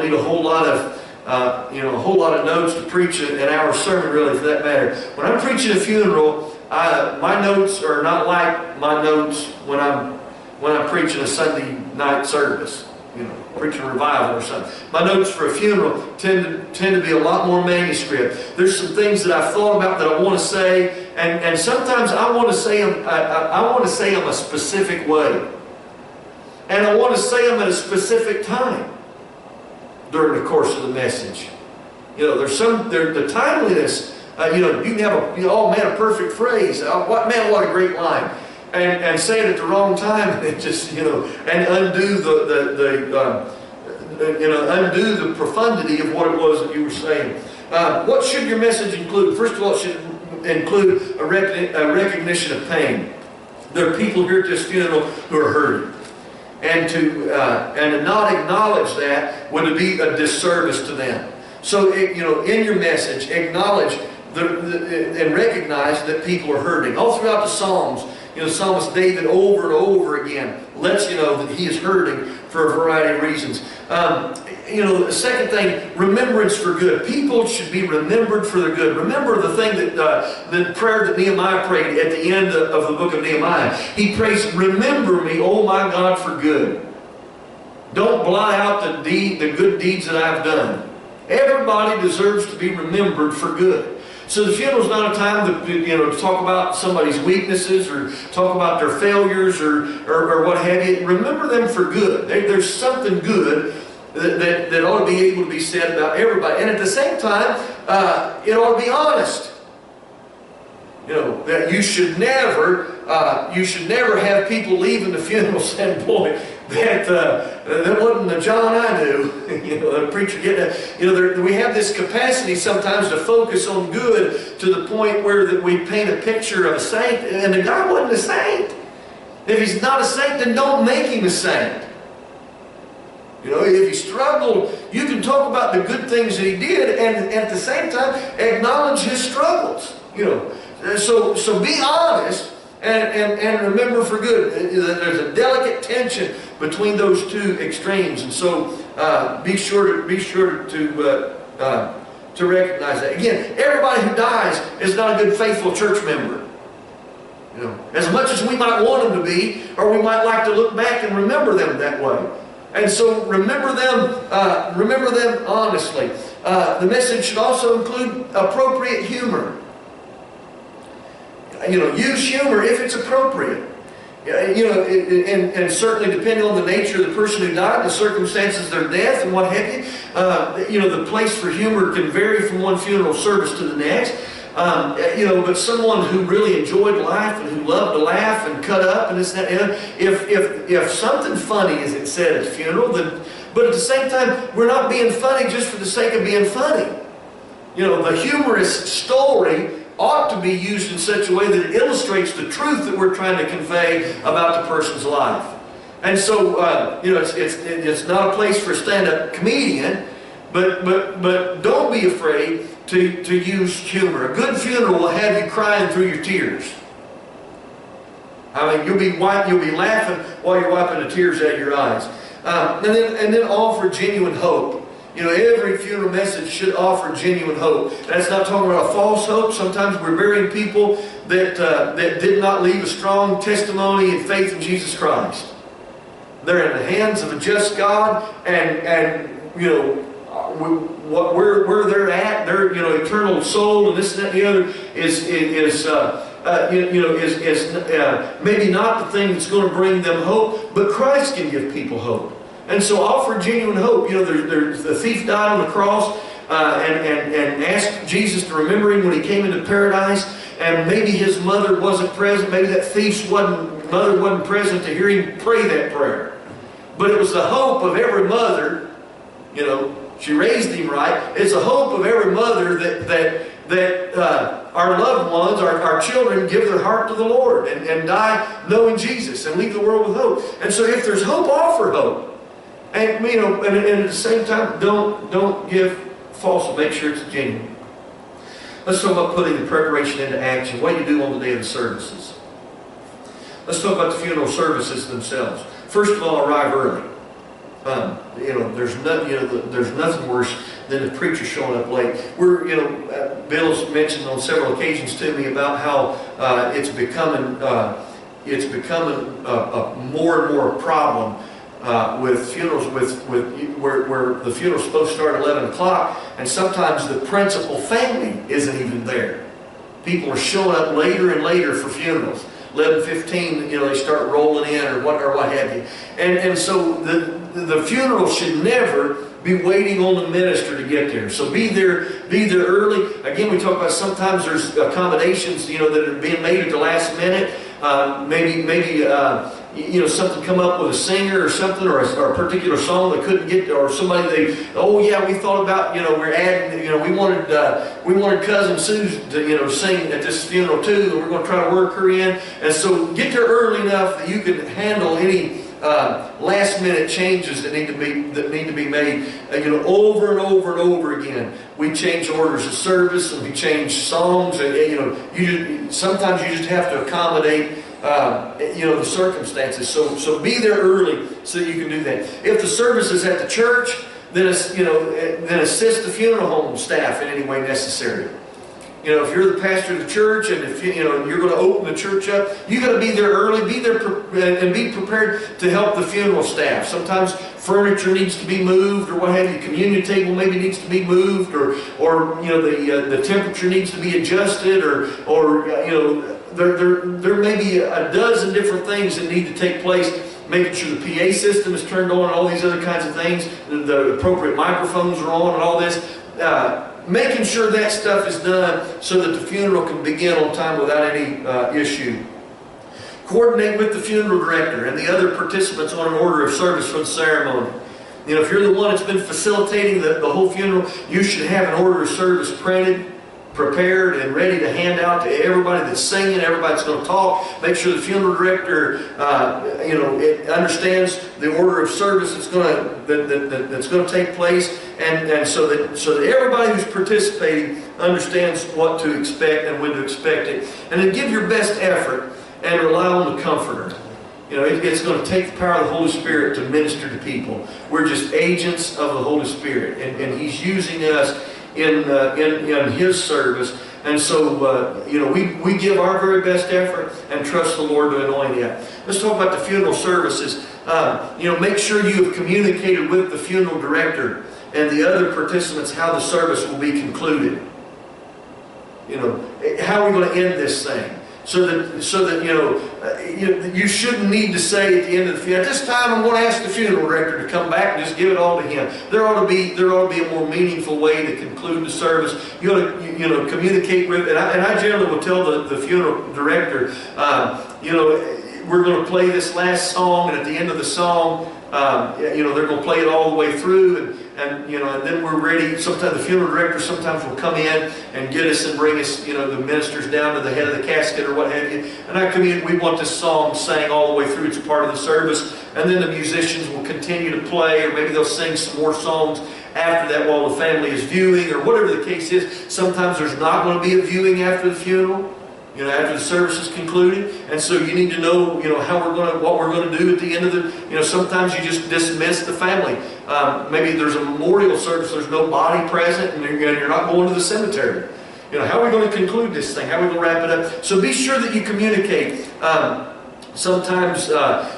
need a whole lot of notes to preach an hour sermon, really, for that matter. When I'm preaching a funeral, my notes are not like my notes when I'm preaching a Sunday night service. You know, preaching a revival or something. My notes for a funeral tend to be a lot more manuscript. There's some things that I've thought about that I want to say, and sometimes I want to say them. I want to say them a specific way, and I want to say them at a specific time during the course of the message. You know, the timeliness. You know, you can have a perfect phrase. What a great line. And say it at the wrong time, and just, you know, and undo undo the profundity of what it was that you were saying. What should your message include? First of all, it should include a recognition of pain. There are people here at this funeral who are hurting, and to not acknowledge that would be a disservice to them. So, you know, in your message, acknowledge and recognize that people are hurting. All throughout the Psalms, you know, Psalmist David over and over again lets you know that he is hurting for a variety of reasons. You know, the second thing, remembrance for good. People should be remembered for their good. Remember the thing that the prayer that Nehemiah prayed at the end of the book of Nehemiah. He prays, "Remember me, oh my God, for good. Don't blot out the good deeds that I've done." Everybody deserves to be remembered for good. So the funeral is not a time to talk about somebody's weaknesses or talk about their failures or what have you. Remember them for good. There's something good that ought to be able to be said about everybody. And at the same time, it ought to be honest. You know, that you should never have people leaving the funeral saying, "Boy, that wasn't the John I knew." You know, the preacher getting we have this capacity sometimes to focus on good to the point where that we paint a picture of a saint, and the guy wasn't a saint. If he's not a saint, then don't make him a saint. You know, if he struggled, you can talk about the good things that he did, and at the same time acknowledge his struggles. You know. So be honest and remember for good. There's a delicate tension between those two extremes, and so be sure to recognize that. Again, everybody who dies is not a good, faithful church member. You know, as much as we might want them to be, or we might like to look back and remember them that way. And so remember them honestly. The message should also include appropriate humor. You know, use humor if it's appropriate. You know, and certainly depending on the nature of the person who died, the circumstances of their death, and what have you. You know, the place for humor can vary from one funeral service to the next. You know, but someone who really enjoyed life and who loved to laugh and cut up and this and that. And if something funny is said at a funeral, then, but at the same time, we're not being funny just for the sake of being funny. You know, the humorous story ought to be used in such a way that it illustrates the truth that we're trying to convey about the person's life. And so, you know, it's not a place for a stand-up comedian, but don't be afraid to use humor. A good funeral will have you crying through your tears. I mean, you'll be laughing while you're wiping the tears out of your eyes. And then offer genuine hope. You know, every funeral message should offer genuine hope. That's not talking about a false hope. Sometimes we're burying people that did not leave a strong testimony and faith in Jesus Christ. They're in the hands of a just God, and you know, where they're at, their eternal soul and this and that and the other is maybe not the thing that's going to bring them hope, but Christ can give people hope. And so offer genuine hope. You know, the thief died on the cross and asked Jesus to remember him when he came into paradise. And maybe his mother wasn't present. Maybe that thief's mother wasn't present to hear him pray that prayer. But it was the hope of every mother. You know, she raised him right. It's the hope of every mother that our loved ones, our children, give their heart to the Lord and die knowing Jesus and leave the world with hope. And so if there's hope, offer hope. And and at the same time, don't give false. Make sure it's genuine. Let's talk about putting the preparation into action. What do you do on the day of the services? Let's talk about the funeral services themselves. First of all, arrive early. There's nothing worse than the preacher showing up late. Bill's mentioned on several occasions to me about how it's becoming a more and more problem with funerals, where the funeral's supposed to start at 11 o'clock, and sometimes the principal family isn't even there. People are showing up later and later for funerals. 11:15, they start rolling in or what have you. And so the funeral should never be waiting on the minister to get there. So be there early. Again, we talk about sometimes there's accommodations, that are being made at the last minute. Maybe something come up with a singer or something, or a particular song they couldn't get, or somebody we thought about, we're adding, we wanted Cousin Sue to, sing at this funeral too, and we're going to try to work her in. And so get there early enough that you can handle any last minute changes that need to be made. Over and over and over again. We change orders of service and we change songs, and sometimes you just have to accommodate the circumstances. So be there early so that you can do that. If the service is at the church, then assist the funeral home staff in any way necessary. If you're the pastor of the church, and if you're going to open the church up, you got to be there early. Be there and be prepared to help the funeral staff. Sometimes furniture needs to be moved, or what have you. Communion table maybe needs to be moved, or the temperature needs to be adjusted, or there may be a dozen different things that need to take place. Making sure the PA system is turned on, and all these other kinds of things. The appropriate microphones are on, and all this. Making sure that stuff is done so that the funeral can begin on time without any issue. Coordinate with the funeral director and the other participants on an order of service for the ceremony. If you're the one that's been facilitating the whole funeral, you should have an order of service printed, prepared, and ready to hand out to everybody that's singing, everybody that's going to talk. Make sure the funeral director, it understands the order of service that's going to take place, and so that everybody who's participating understands what to expect and when to expect it. And then give your best effort and rely on the comforter. It's going to take the power of the Holy Spirit to minister to people. We're just agents of the Holy Spirit, and He's using us in His service. And so, we give our very best effort and trust the Lord to anoint it. Let's talk about the funeral services. Make sure you have communicated with the funeral director and the other participants how the service will be concluded. How are we going to end this thing? So that you shouldn't need to say at the end of the funeral, at this time I'm going to ask the funeral director to come back and just give it all to him. There ought to be a more meaningful way to conclude the service. You ought to communicate with, and I generally will tell the funeral director, we're going to play this last song, and at the end of the song, they're going to play it all the way through, and then we're ready. Sometimes the funeral director will come in and get us and bring us, the ministers down to the head of the casket or what have you. And we want this song sang all the way through. It's a part of the service. And then the musicians will continue to play, or maybe they'll sing some more songs after that while the family is viewing, or whatever the case is. Sometimes there's not going to be a viewing after the funeral. After the service is concluded, and so you need to know, what we're going to do at the end of the, sometimes you just dismiss the family. Maybe there's a memorial service, there's no body present, and you're not going to the cemetery. How are we going to conclude this thing? How are we going to wrap it up? So be sure that you communicate. Sometimes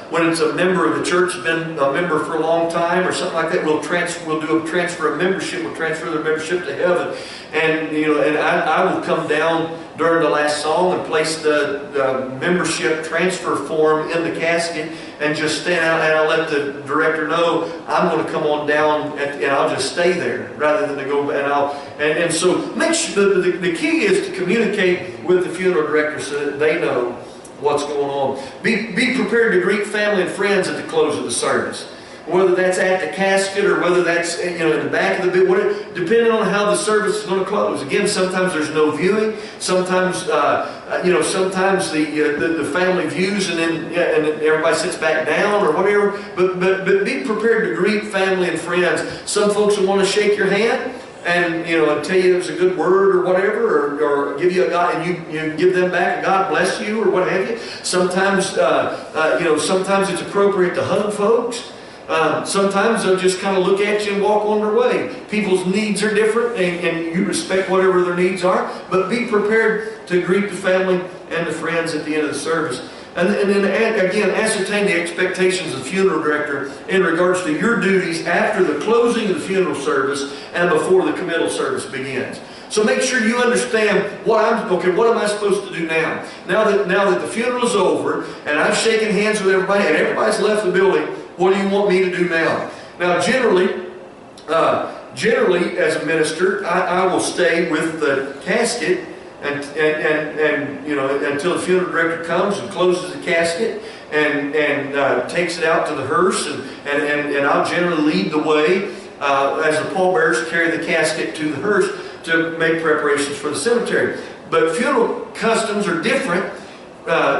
when it's a member of the church, been a member for a long time or something like that, we'll do a transfer of membership. We'll transfer their membership to heaven, and I will come down during the last song and place the membership transfer form in the casket and just stand out, and I'll let the director know I'm going to come on down and I'll just stay there rather than to go, and so make sure the key is to communicate with the funeral director so that they know what's going on. Be prepared to greet family and friends at the close of the service. whether that's at the casket or whether that's in the back of the building, depending on how the service is going to close. Again, sometimes there's no viewing. Sometimes sometimes the family views and then everybody sits back down or whatever. But be prepared to greet family and friends. Some folks will want to shake your hand and tell you it was a good word or whatever, or give you a God, and you give them back a God bless you or what have you. Sometimes sometimes it's appropriate to hug folks. Sometimes they'll just kind of look at you and walk on their way. People's needs are different, and you respect whatever their needs are, but be prepared to greet the family and the friends at the end of the service. And then again, ascertain the expectations of the funeral director in regards to your duties after the closing of the funeral service and before the committal service begins. So make sure you understand what am I supposed to do now? Now that the funeral is over and I've shaken hands with everybody and everybody's left the building, what do you want me to do now? Now generally as a minister, I will stay with the casket and until the funeral director comes and closes the casket and takes it out to the hearse, and I'll generally lead the way as the pallbearers carry the casket to the hearse to make preparations for the cemetery. But funeral customs are different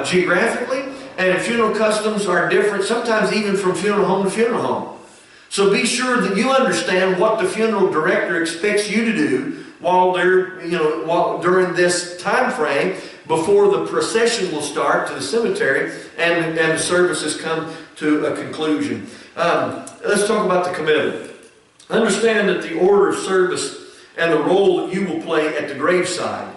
geographically, and funeral customs are different sometimes even from funeral home to funeral home. So be sure that you understand what the funeral director expects you to do while during this time frame before the procession will start to the cemetery and the services come to a conclusion. Let's talk about the committal. Understand that the order of service and the role that you will play at the graveside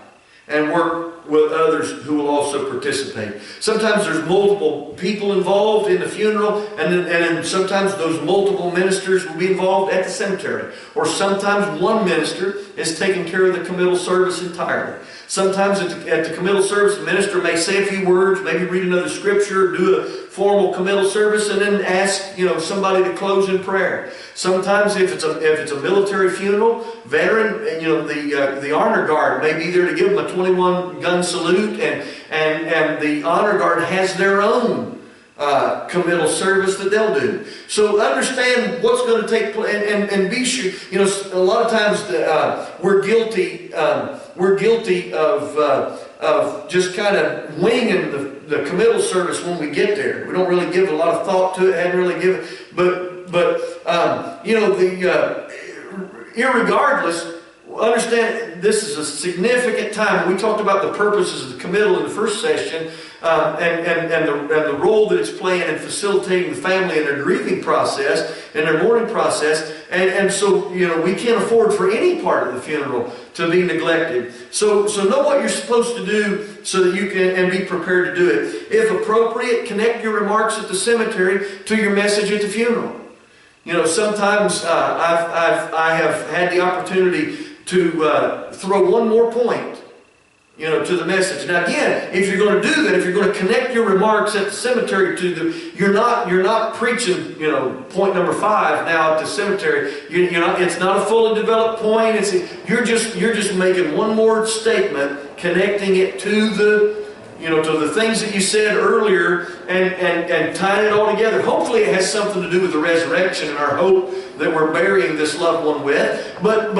and work with others who will also participate. Sometimes there's multiple people involved in the funeral, and then sometimes those multiple ministers will be involved at the cemetery. Or sometimes one minister is taking care of the committal service entirely. Sometimes at the committal service, the minister may say a few words, maybe read another scripture, do a formal committal service, and then ask somebody to close in prayer. Sometimes if it's a military funeral, veteran, the honor guard may be there to give them a 21-gun salute, and the honor guard has their own committal service that they'll do. So understand what's going to take place, and be sure. A lot of times we're guilty of just kind of winging the committal service when we get there. We don't really give a lot of thought to it. Hadn't really given, irregardless. Understand this is a significant time. We talked about the purposes of the committal in the first session, and the role that it's playing in facilitating the family in their grieving process and their mourning process. And so we can't afford for any part of the funeral to be neglected. So know what you're supposed to do so that you can and be prepared to do it. If appropriate, connect your remarks at the cemetery to your message at the funeral. Sometimes I have had the opportunity to throw one more point, to the message. Now again, if you're going to do that, if you're going to connect your remarks at the cemetery to you're not preaching, point number 5 now at the cemetery. It's not a fully developed point. You're just making one more statement, connecting it to the things that you said earlier, and tying it all together. Hopefully it has something to do with the resurrection and our hope that we're burying this loved one with. But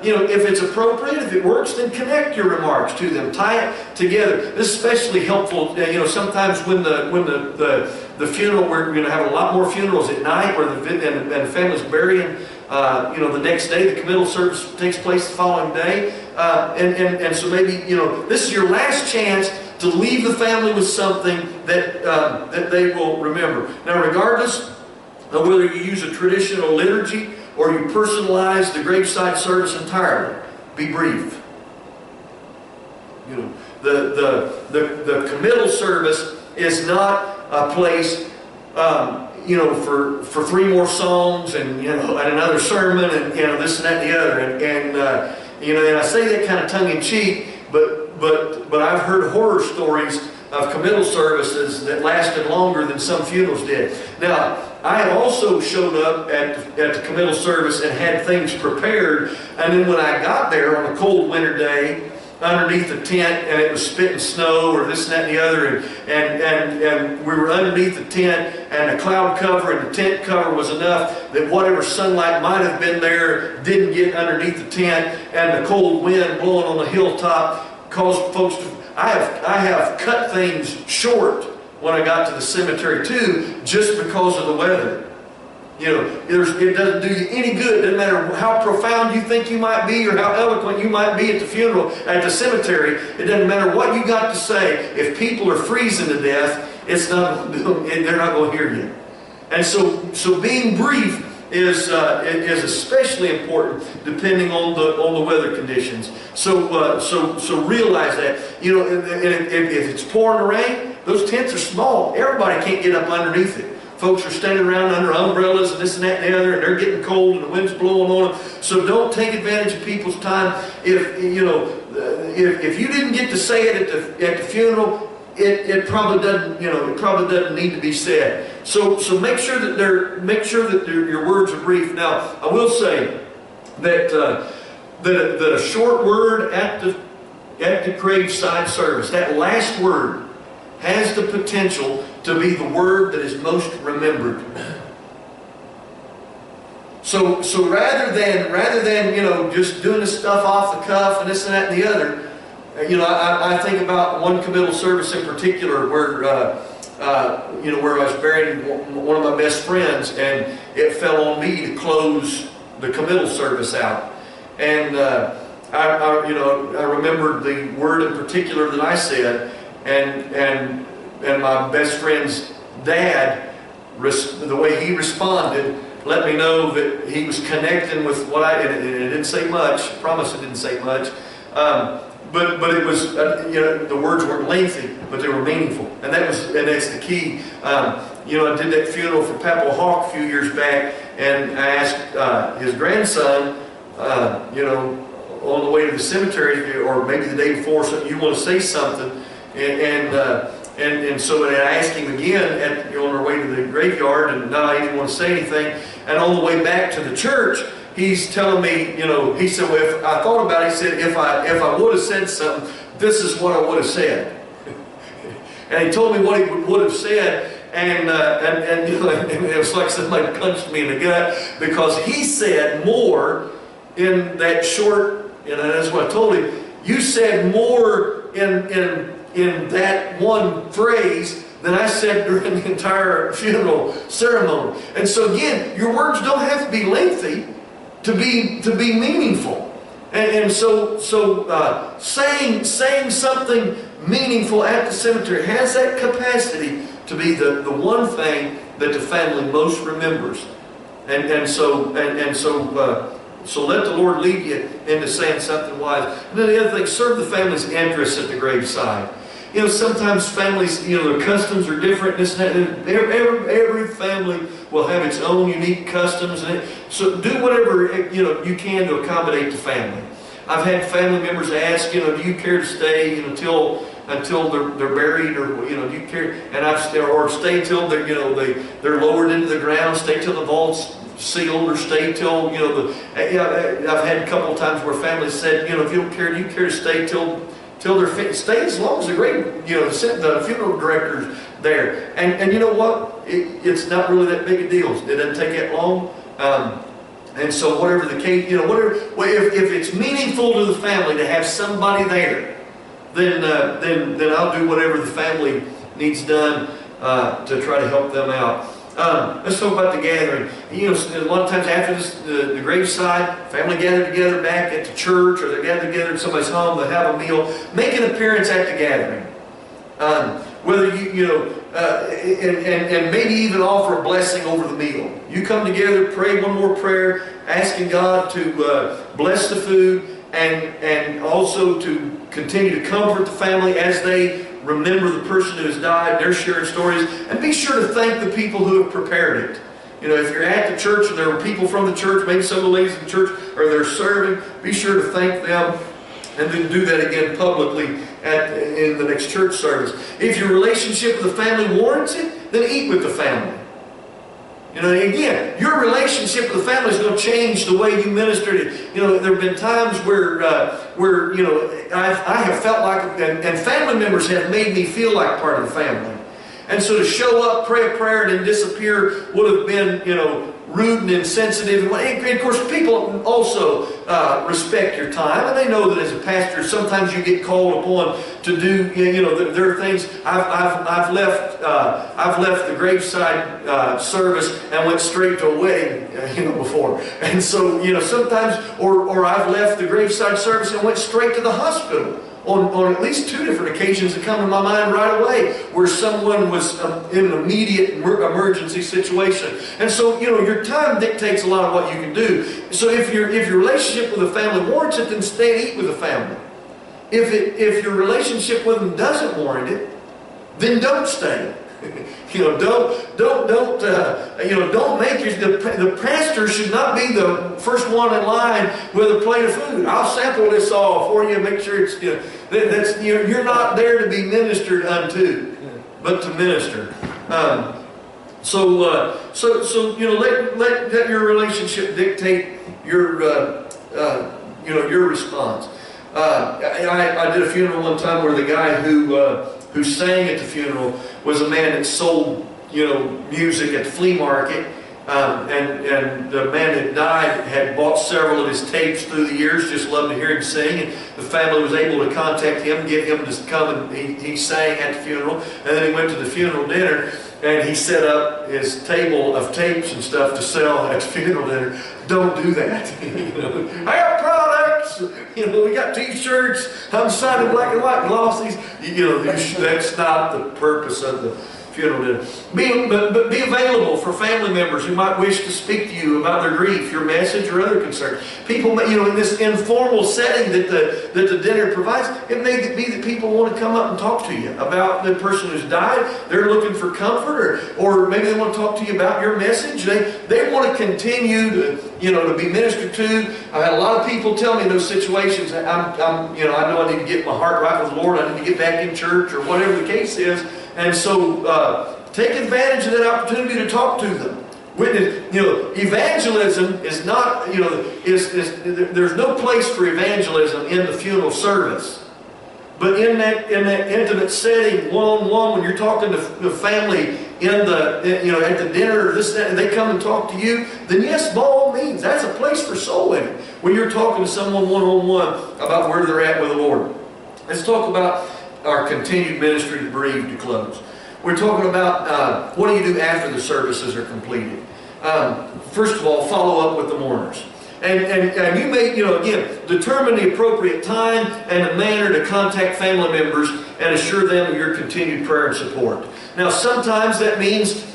if it's appropriate, if it works, then connect your remarks to them. Tie it together. This is especially helpful. Sometimes when the funeral, we're going to have a lot more funerals at night where the family's burying. The next day, the committal service takes place the following day. And so maybe, this is your last chance to leave the family with something that they will remember. Now, regardless of whether you use a traditional liturgy or you personalize the graveside service entirely, be brief. The committal service is not a place for 3 more songs and and another sermon and this and that and the other, and I say that kind of tongue in cheek, but I've heard horror stories of committal services that lasted longer than some funerals did. Now, I have also showed up at the committal service and had things prepared, and then when I got there on a cold winter day, underneath the tent and it was spitting snow or this and that and the other, and we were underneath the tent, and the cloud cover and the tent cover was enough that whatever sunlight might have been there didn't get underneath the tent, and the cold wind blowing on the hilltop caused folks to... I have cut things short when I got to the cemetery too, just because of the weather. You know, it doesn't do you any good. It doesn't matter how profound you think you might be or how eloquent you might be at the funeral, at the cemetery. It doesn't matter what you got to say. If people are freezing to death, they're not going to hear you. And so being brief is especially important depending on the weather conditions. So realize that. You know, if it's pouring rain, those tents are small. Everybody can't get up underneath it. Folks are standing around under umbrellas and this and that and the other, and they're getting cold and the wind's blowing on them. So don't take advantage of people's time. If you didn't get to say it at the funeral, it probably doesn't, it probably doesn't need to be said. So make sure that your words are brief. Now, I will say that a short word at the graveside service, that last word, has the potential to be the word that is most remembered. So rather than just doing this stuff off the cuff and this and that and the other, I think about one committal service in particular where where I was burying one of my best friends, and it fell on me to close the committal service out. And I remembered the word in particular that I said, and my best friend's dad, the way he responded, let me know that he was connecting with what and it didn't say much. I promise it didn't say much. But it was, the words weren't lengthy, but they were meaningful. And that's the key. I did that funeral for Papa Hawk a few years back, and I asked his grandson, on the way to the cemetery, or maybe the day before, so you want to say something. And so I asked him again on our way to the graveyard, and no, he didn't want to say anything. And on the way back to the church, he's telling me, he said, well, if I thought about it, he said, if I would have said something, this is what I would have said. And he told me what he would have said, and it was like somebody punched me in the gut, because he said more in that short, and that's what I told him. You said more in that one phrase than I said during the entire funeral ceremony. And so again, your words don't have to be lengthy to be meaningful. And so saying something meaningful at the cemetery has that capacity to be the one thing that the family most remembers. So let the Lord lead you into saying something wise. And then the other thing, serve the family's interests at the graveside. Sometimes families, their customs are different. This and that. Every family will have its own unique customs. So do whatever you can to accommodate the family. I've had family members ask, do you care to stay until they're buried, or do you care? And or stay till they're lowered into the ground, stay till the vault's sealed, or stay till I've had a couple of times where families said, if you don't care, do you care to stay till they're stay as long as the the funeral director's there. And you know what? It's not really that big a deal. It doesn't take that long. And so whatever the case, if it's meaningful to the family to have somebody there, then I'll do whatever the family needs done to try to help them out. Let's talk about the gathering. A lot of times after the graveside, family gather together back at the church, or they gather together in somebody's home, they have a meal. Make an appearance at the gathering. Whether and maybe even offer a blessing over the meal. You come together, pray one more prayer, asking God to bless the food, and also to continue to comfort the family as they remember the person who has died. They're sharing stories, and be sure to thank the people who have prepared it. If you're at the church and there are people from the church, maybe some of the ladies in the church, or they're serving, be sure to thank them, and then do that again publicly in the next church service. If your relationship with the family warrants it, then eat with the family. You know, again, your relationship with the family is going to change the way you minister to. You know, there have been times where you know, I have felt like, and family members have made me feel like part of the family. And so to show up, pray a prayer, and then disappear would have been, you know, rude and insensitive. And of course, people also respect your time, and they know that as a pastor, sometimes you get called upon to do. You know, there are things. I've left the graveside service and went straight to a wedding, you know, before. And so, you know, sometimes, or I've left the graveside service and went straight to the hospital. On at least 2 different occasions that come to my mind right away, where someone was in an immediate emergency situation. And so, you know, your time dictates a lot of what you can do. So if your relationship with the family warrants it, then stay and eat with the family. If your relationship with them doesn't warrant it, then don't stay. You know, don't make the pastor should not be the first one in line with a plate of food. I'll sample this all for you and make sure it's, you know, you're not there to be ministered unto, but to minister. So you know, let your relationship dictate your you know, your response. I did a funeral one time where the guy who sang at the funeral was a man that sold, you know, music at the flea market, and the man that died had bought several of his tapes through the years, just loved to hear him sing, and the family was able to contact him, get him to come, and he sang at the funeral, and then he went to the funeral dinner, and he set up his table of tapes and stuff to sell at the funeral dinner. Don't do that. You know, I got products. You know, we got T-shirts. I'm signing black and white glossies. You know, that's not the purpose of the funeral dinner. But be available for family members who might wish to speak to you about their grief, your message, or other concerns. People, you know, in this informal setting that the dinner provides, it may be that people want to come up and talk to you about the person who's died. They're looking for comfort, or maybe they want to talk to you about your message. They want to continue to, you know, to be ministered to. I've had a lot of people tell me in those situations, you know, I know I need to get my heart right with the Lord. I need to get back in church, or whatever the case is. And so take advantage of that opportunity to talk to them. Witness, you know, evangelism is not, you know, there's no place for evangelism in the funeral service. But in that intimate setting, one-on-one, when you're talking to the family in the, you know, at the dinner or this, that, and they come and talk to you, then yes, by all means, that's a place for soul winning. When you're talking to someone one-on-one about where they're at with the Lord. Let's talk about our continued ministry to bereaved to close. We're talking about what do you do after the services are completed. First of all, follow up with the mourners. And you may, you know, again, determine the appropriate time and the manner to contact family members and assure them of your continued prayer and support. Now, sometimes that means,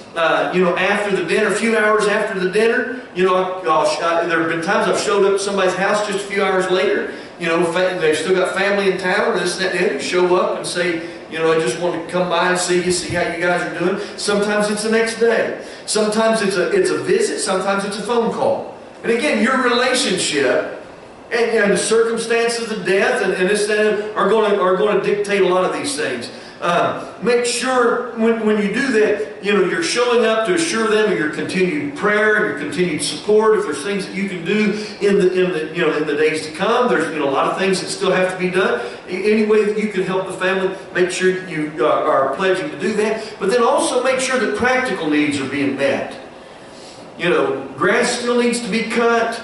you know, after the dinner, a few hours after the dinner, you know, there have been times I've showed up at somebody's house just a few hours later. You know, they've still got family in town, or this, that, and the other. Show up and say, you know, I just want to come by and see you, see how you guys are doing. Sometimes it's the next day. Sometimes it's a visit. Sometimes it's a phone call. And again, your relationship and the circumstances of death and this, that, are going to dictate a lot of these things. Make sure when you do that, you know, you're showing up to assure them of your continued prayer and your continued support. If there's things that you can do in the days to come, there's, you know, a lot of things that still have to be done. Any way that you can help the family, make sure you are pledging to do that. But then also make sure that practical needs are being met. You know, grass still needs to be cut.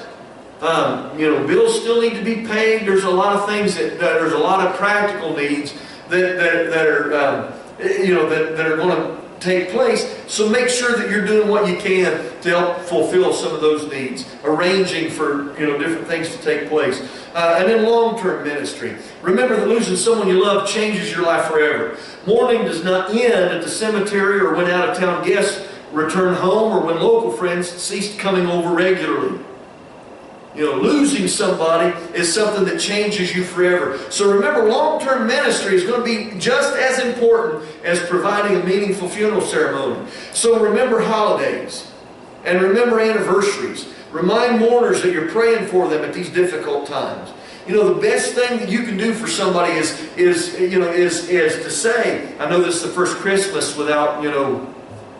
You know, bills still need to be paid. There's a lot of things there's a lot of practical needs that are you know, that are going to take place. So make sure that you're doing what you can to help fulfill some of those needs, arranging for, you know, different things to take place. And then long-term ministry. Remember that losing someone you love changes your life forever. Mourning does not end at the cemetery or when out-of-town guests return home or when local friends cease coming over regularly. You know, losing somebody is something that changes you forever. So remember, long-term ministry is going to be just as important as providing a meaningful funeral ceremony. So remember holidays and remember anniversaries. Remind mourners that you're praying for them at these difficult times. You know, the best thing that you can do for somebody is to say, I know this is the first Christmas without, you know,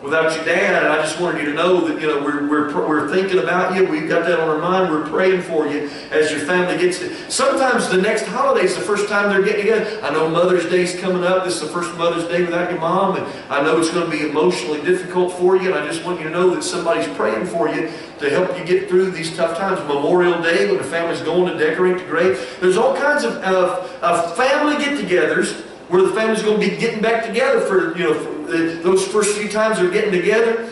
without your dad, and I just wanted you to know that, you know, we're thinking about you. We've got that on our mind. We're praying for you as your family gets to. Sometimes the next holiday is the first time they're getting together. I know Mother's Day's coming up. This is the first Mother's Day without your mom, and I know it's going to be emotionally difficult for you, and I just want you to know that somebody's praying for you to help you get through these tough times. Memorial Day, when the family's going to decorate the grave. There's all kinds of family get-togethers where the family's going to be getting back together for, you know, those first few times they're getting together.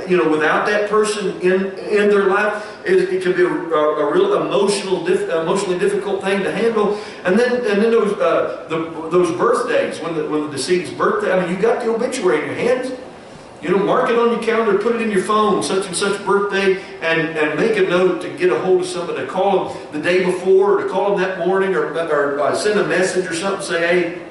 You know, without that person in their life, it can be a real emotionally difficult thing to handle. And then those birthdays, when the deceased's birthday. I mean, you got the obituary in your hands. You know, mark it on your calendar, put it in your phone, such and such birthday, and make a note to get a hold of somebody, to call them the day before, or to call them that morning, or send a message or something, say, hey,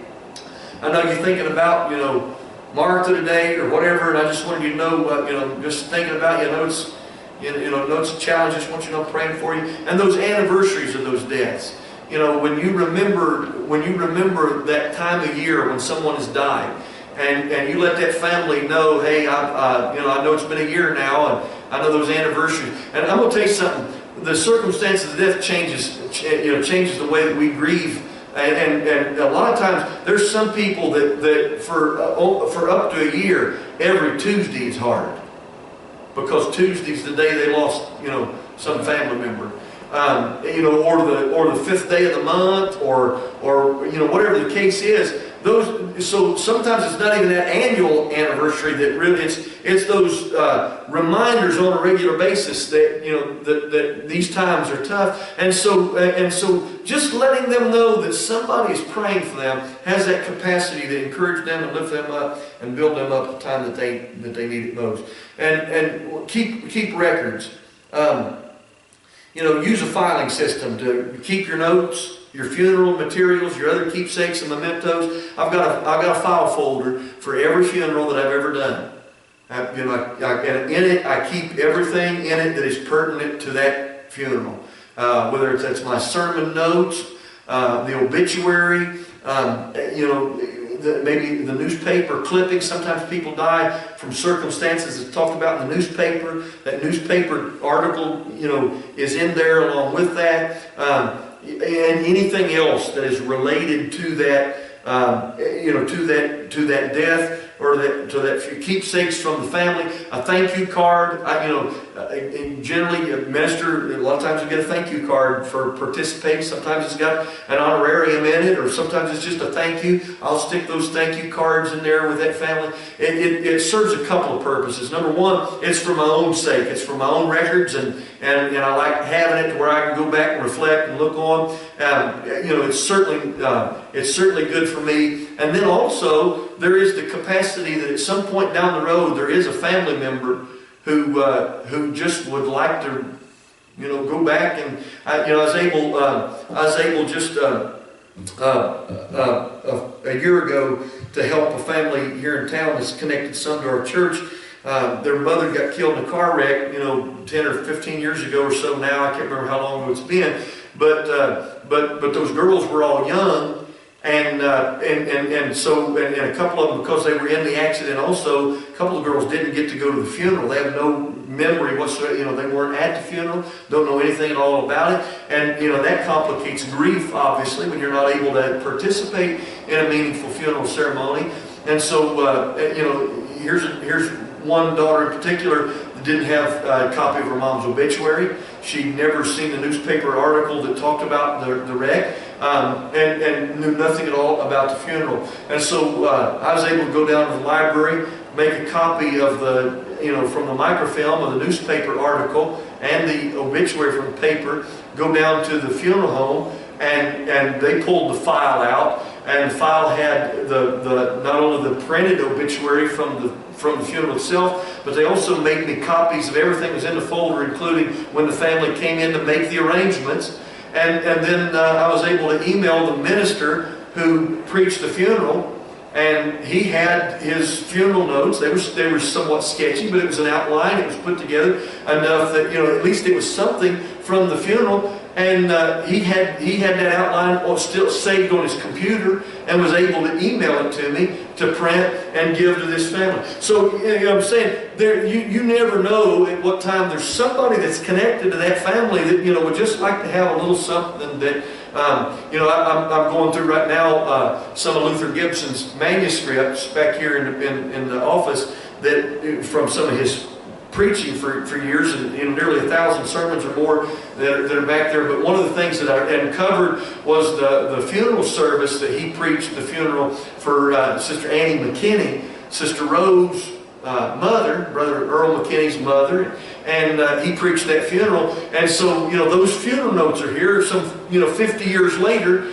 I know you're thinking about, you know, Martha today or whatever, and I just wanted you to know, you know, just thinking about you. I know it's, you know it's a challenge. Just want you to know I'm praying for you. And those anniversaries of those deaths. You know, when you remember that time of year when someone has died, and you let that family know, hey, you know, I know it's been a year now, and I know those anniversaries. And I'm going to tell you something. The circumstances of death changes the way that we grieve. And a lot of times, there's some people that for up to a year, every Tuesday is hard. Because Tuesday's the day they lost, you know, some family member. You know, or the 5th day of the month, or you know, whatever the case is. So sometimes it's not even that annual anniversary that really, it's those reminders on a regular basis that, you know, that these times are tough. And so just letting them know that somebody is praying for them has that capacity to encourage them and lift them up and build them up at the time that they need it most. And keep records. You know, use a filing system to keep your notes, your funeral materials, your other keepsakes and mementos. I've got a file folder for every funeral that I've ever done. You know, and in it, I keep everything in it that is pertinent to that funeral. Whether that's my sermon notes, the obituary, you know, maybe the newspaper clippings. Sometimes people die from circumstances that's talked about in the newspaper. That newspaper article, you know, is in there along with that. And anything else that is related to that, you know, to that death, or to that few keepsakes from the family. A thank you card. Generally, a minister, a lot of times you get a thank you card for participating. Sometimes it's got an honorarium in it, or sometimes it's just a thank you. I'll stick those thank you cards in there with that family. It serves a couple of purposes. Number one, it's for my own sake. It's for my own records, and I like having it to where I can go back and reflect and look on. You know, it's certainly good for me. And then also, there is the capacity that at some point down the road, there is a family member who just would like to, you know, go back, and I was able just a year ago to help a family here in town that's connected some to our church. Their mother got killed in a car wreck, you know, 10 or 15 years ago or so now. I can't remember how long ago it's been, but those girls were all young. And so a couple of them, because they were in the accident also, a couple of girls didn't get to go to the funeral. They have no memory whatsoever. You know, they weren't at the funeral, don't know anything at all about it. And, you know, that complicates grief, obviously, when you're not able to participate in a meaningful funeral ceremony. And so, you know, here's one daughter in particular that didn't have a copy of her mom's obituary. She'd never seen the newspaper article that talked about the wreck. And knew nothing at all about the funeral. And so I was able to go down to the library, make a copy of from the microfilm of the newspaper article and the obituary from the paper, go down to the funeral home, and they pulled the file out, and the file had not only the printed obituary from the funeral itself, but they also made me copies of everything that was in the folder, including when the family came in to make the arrangements. And then I was able to email the minister who preached the funeral, and he had his funeral notes. They were somewhat sketchy, but it was an outline. It was put together enough that, you know, at least it was something from the funeral. And he had that outline still saved on his computer and was able to email it to me to print and give to this family. So you know what I'm saying, you never know at what time there's somebody that's connected to that family that, you know, would just like to have a little something that, you know, I'm going through right now some of Luther Gibson's manuscripts back here in the office that from some of his preaching for years, and nearly 1,000 sermons or more that are back there. But one of the things that I uncovered was the funeral service that he preached, the funeral for Sister Annie McKinney, Sister Rose's mother, Brother Earl McKinney's mother, and he preached that funeral. And so, you know, those funeral notes are here, some, you know, 50 years later,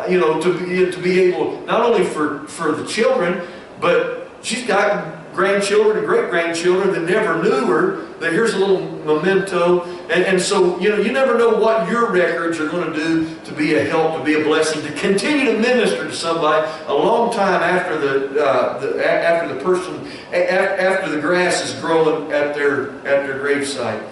you know, to be able, not only for the children, but she's got grandchildren and great-grandchildren that never knew her, that here's a little memento. And so, you know, you never know what your records are going to do to be a help, to be a blessing, to continue to minister to somebody a long time after after the grass is growing at their gravesite.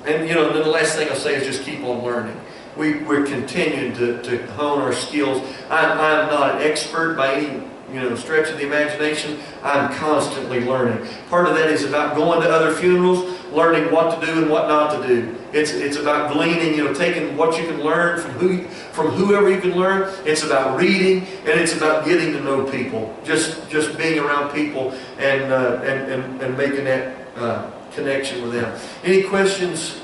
And you know, then the last thing I'll say is just keep on learning. We're continuing to hone our skills. I'm not an expert by any stretch of the imagination. I'm constantly learning. Part of that is about going to other funerals, learning what to do and what not to do. It's about gleaning, taking what you can learn from whoever you can learn. It's about reading, and it's about getting to know people. Just being around people and making that connection with them. Any questions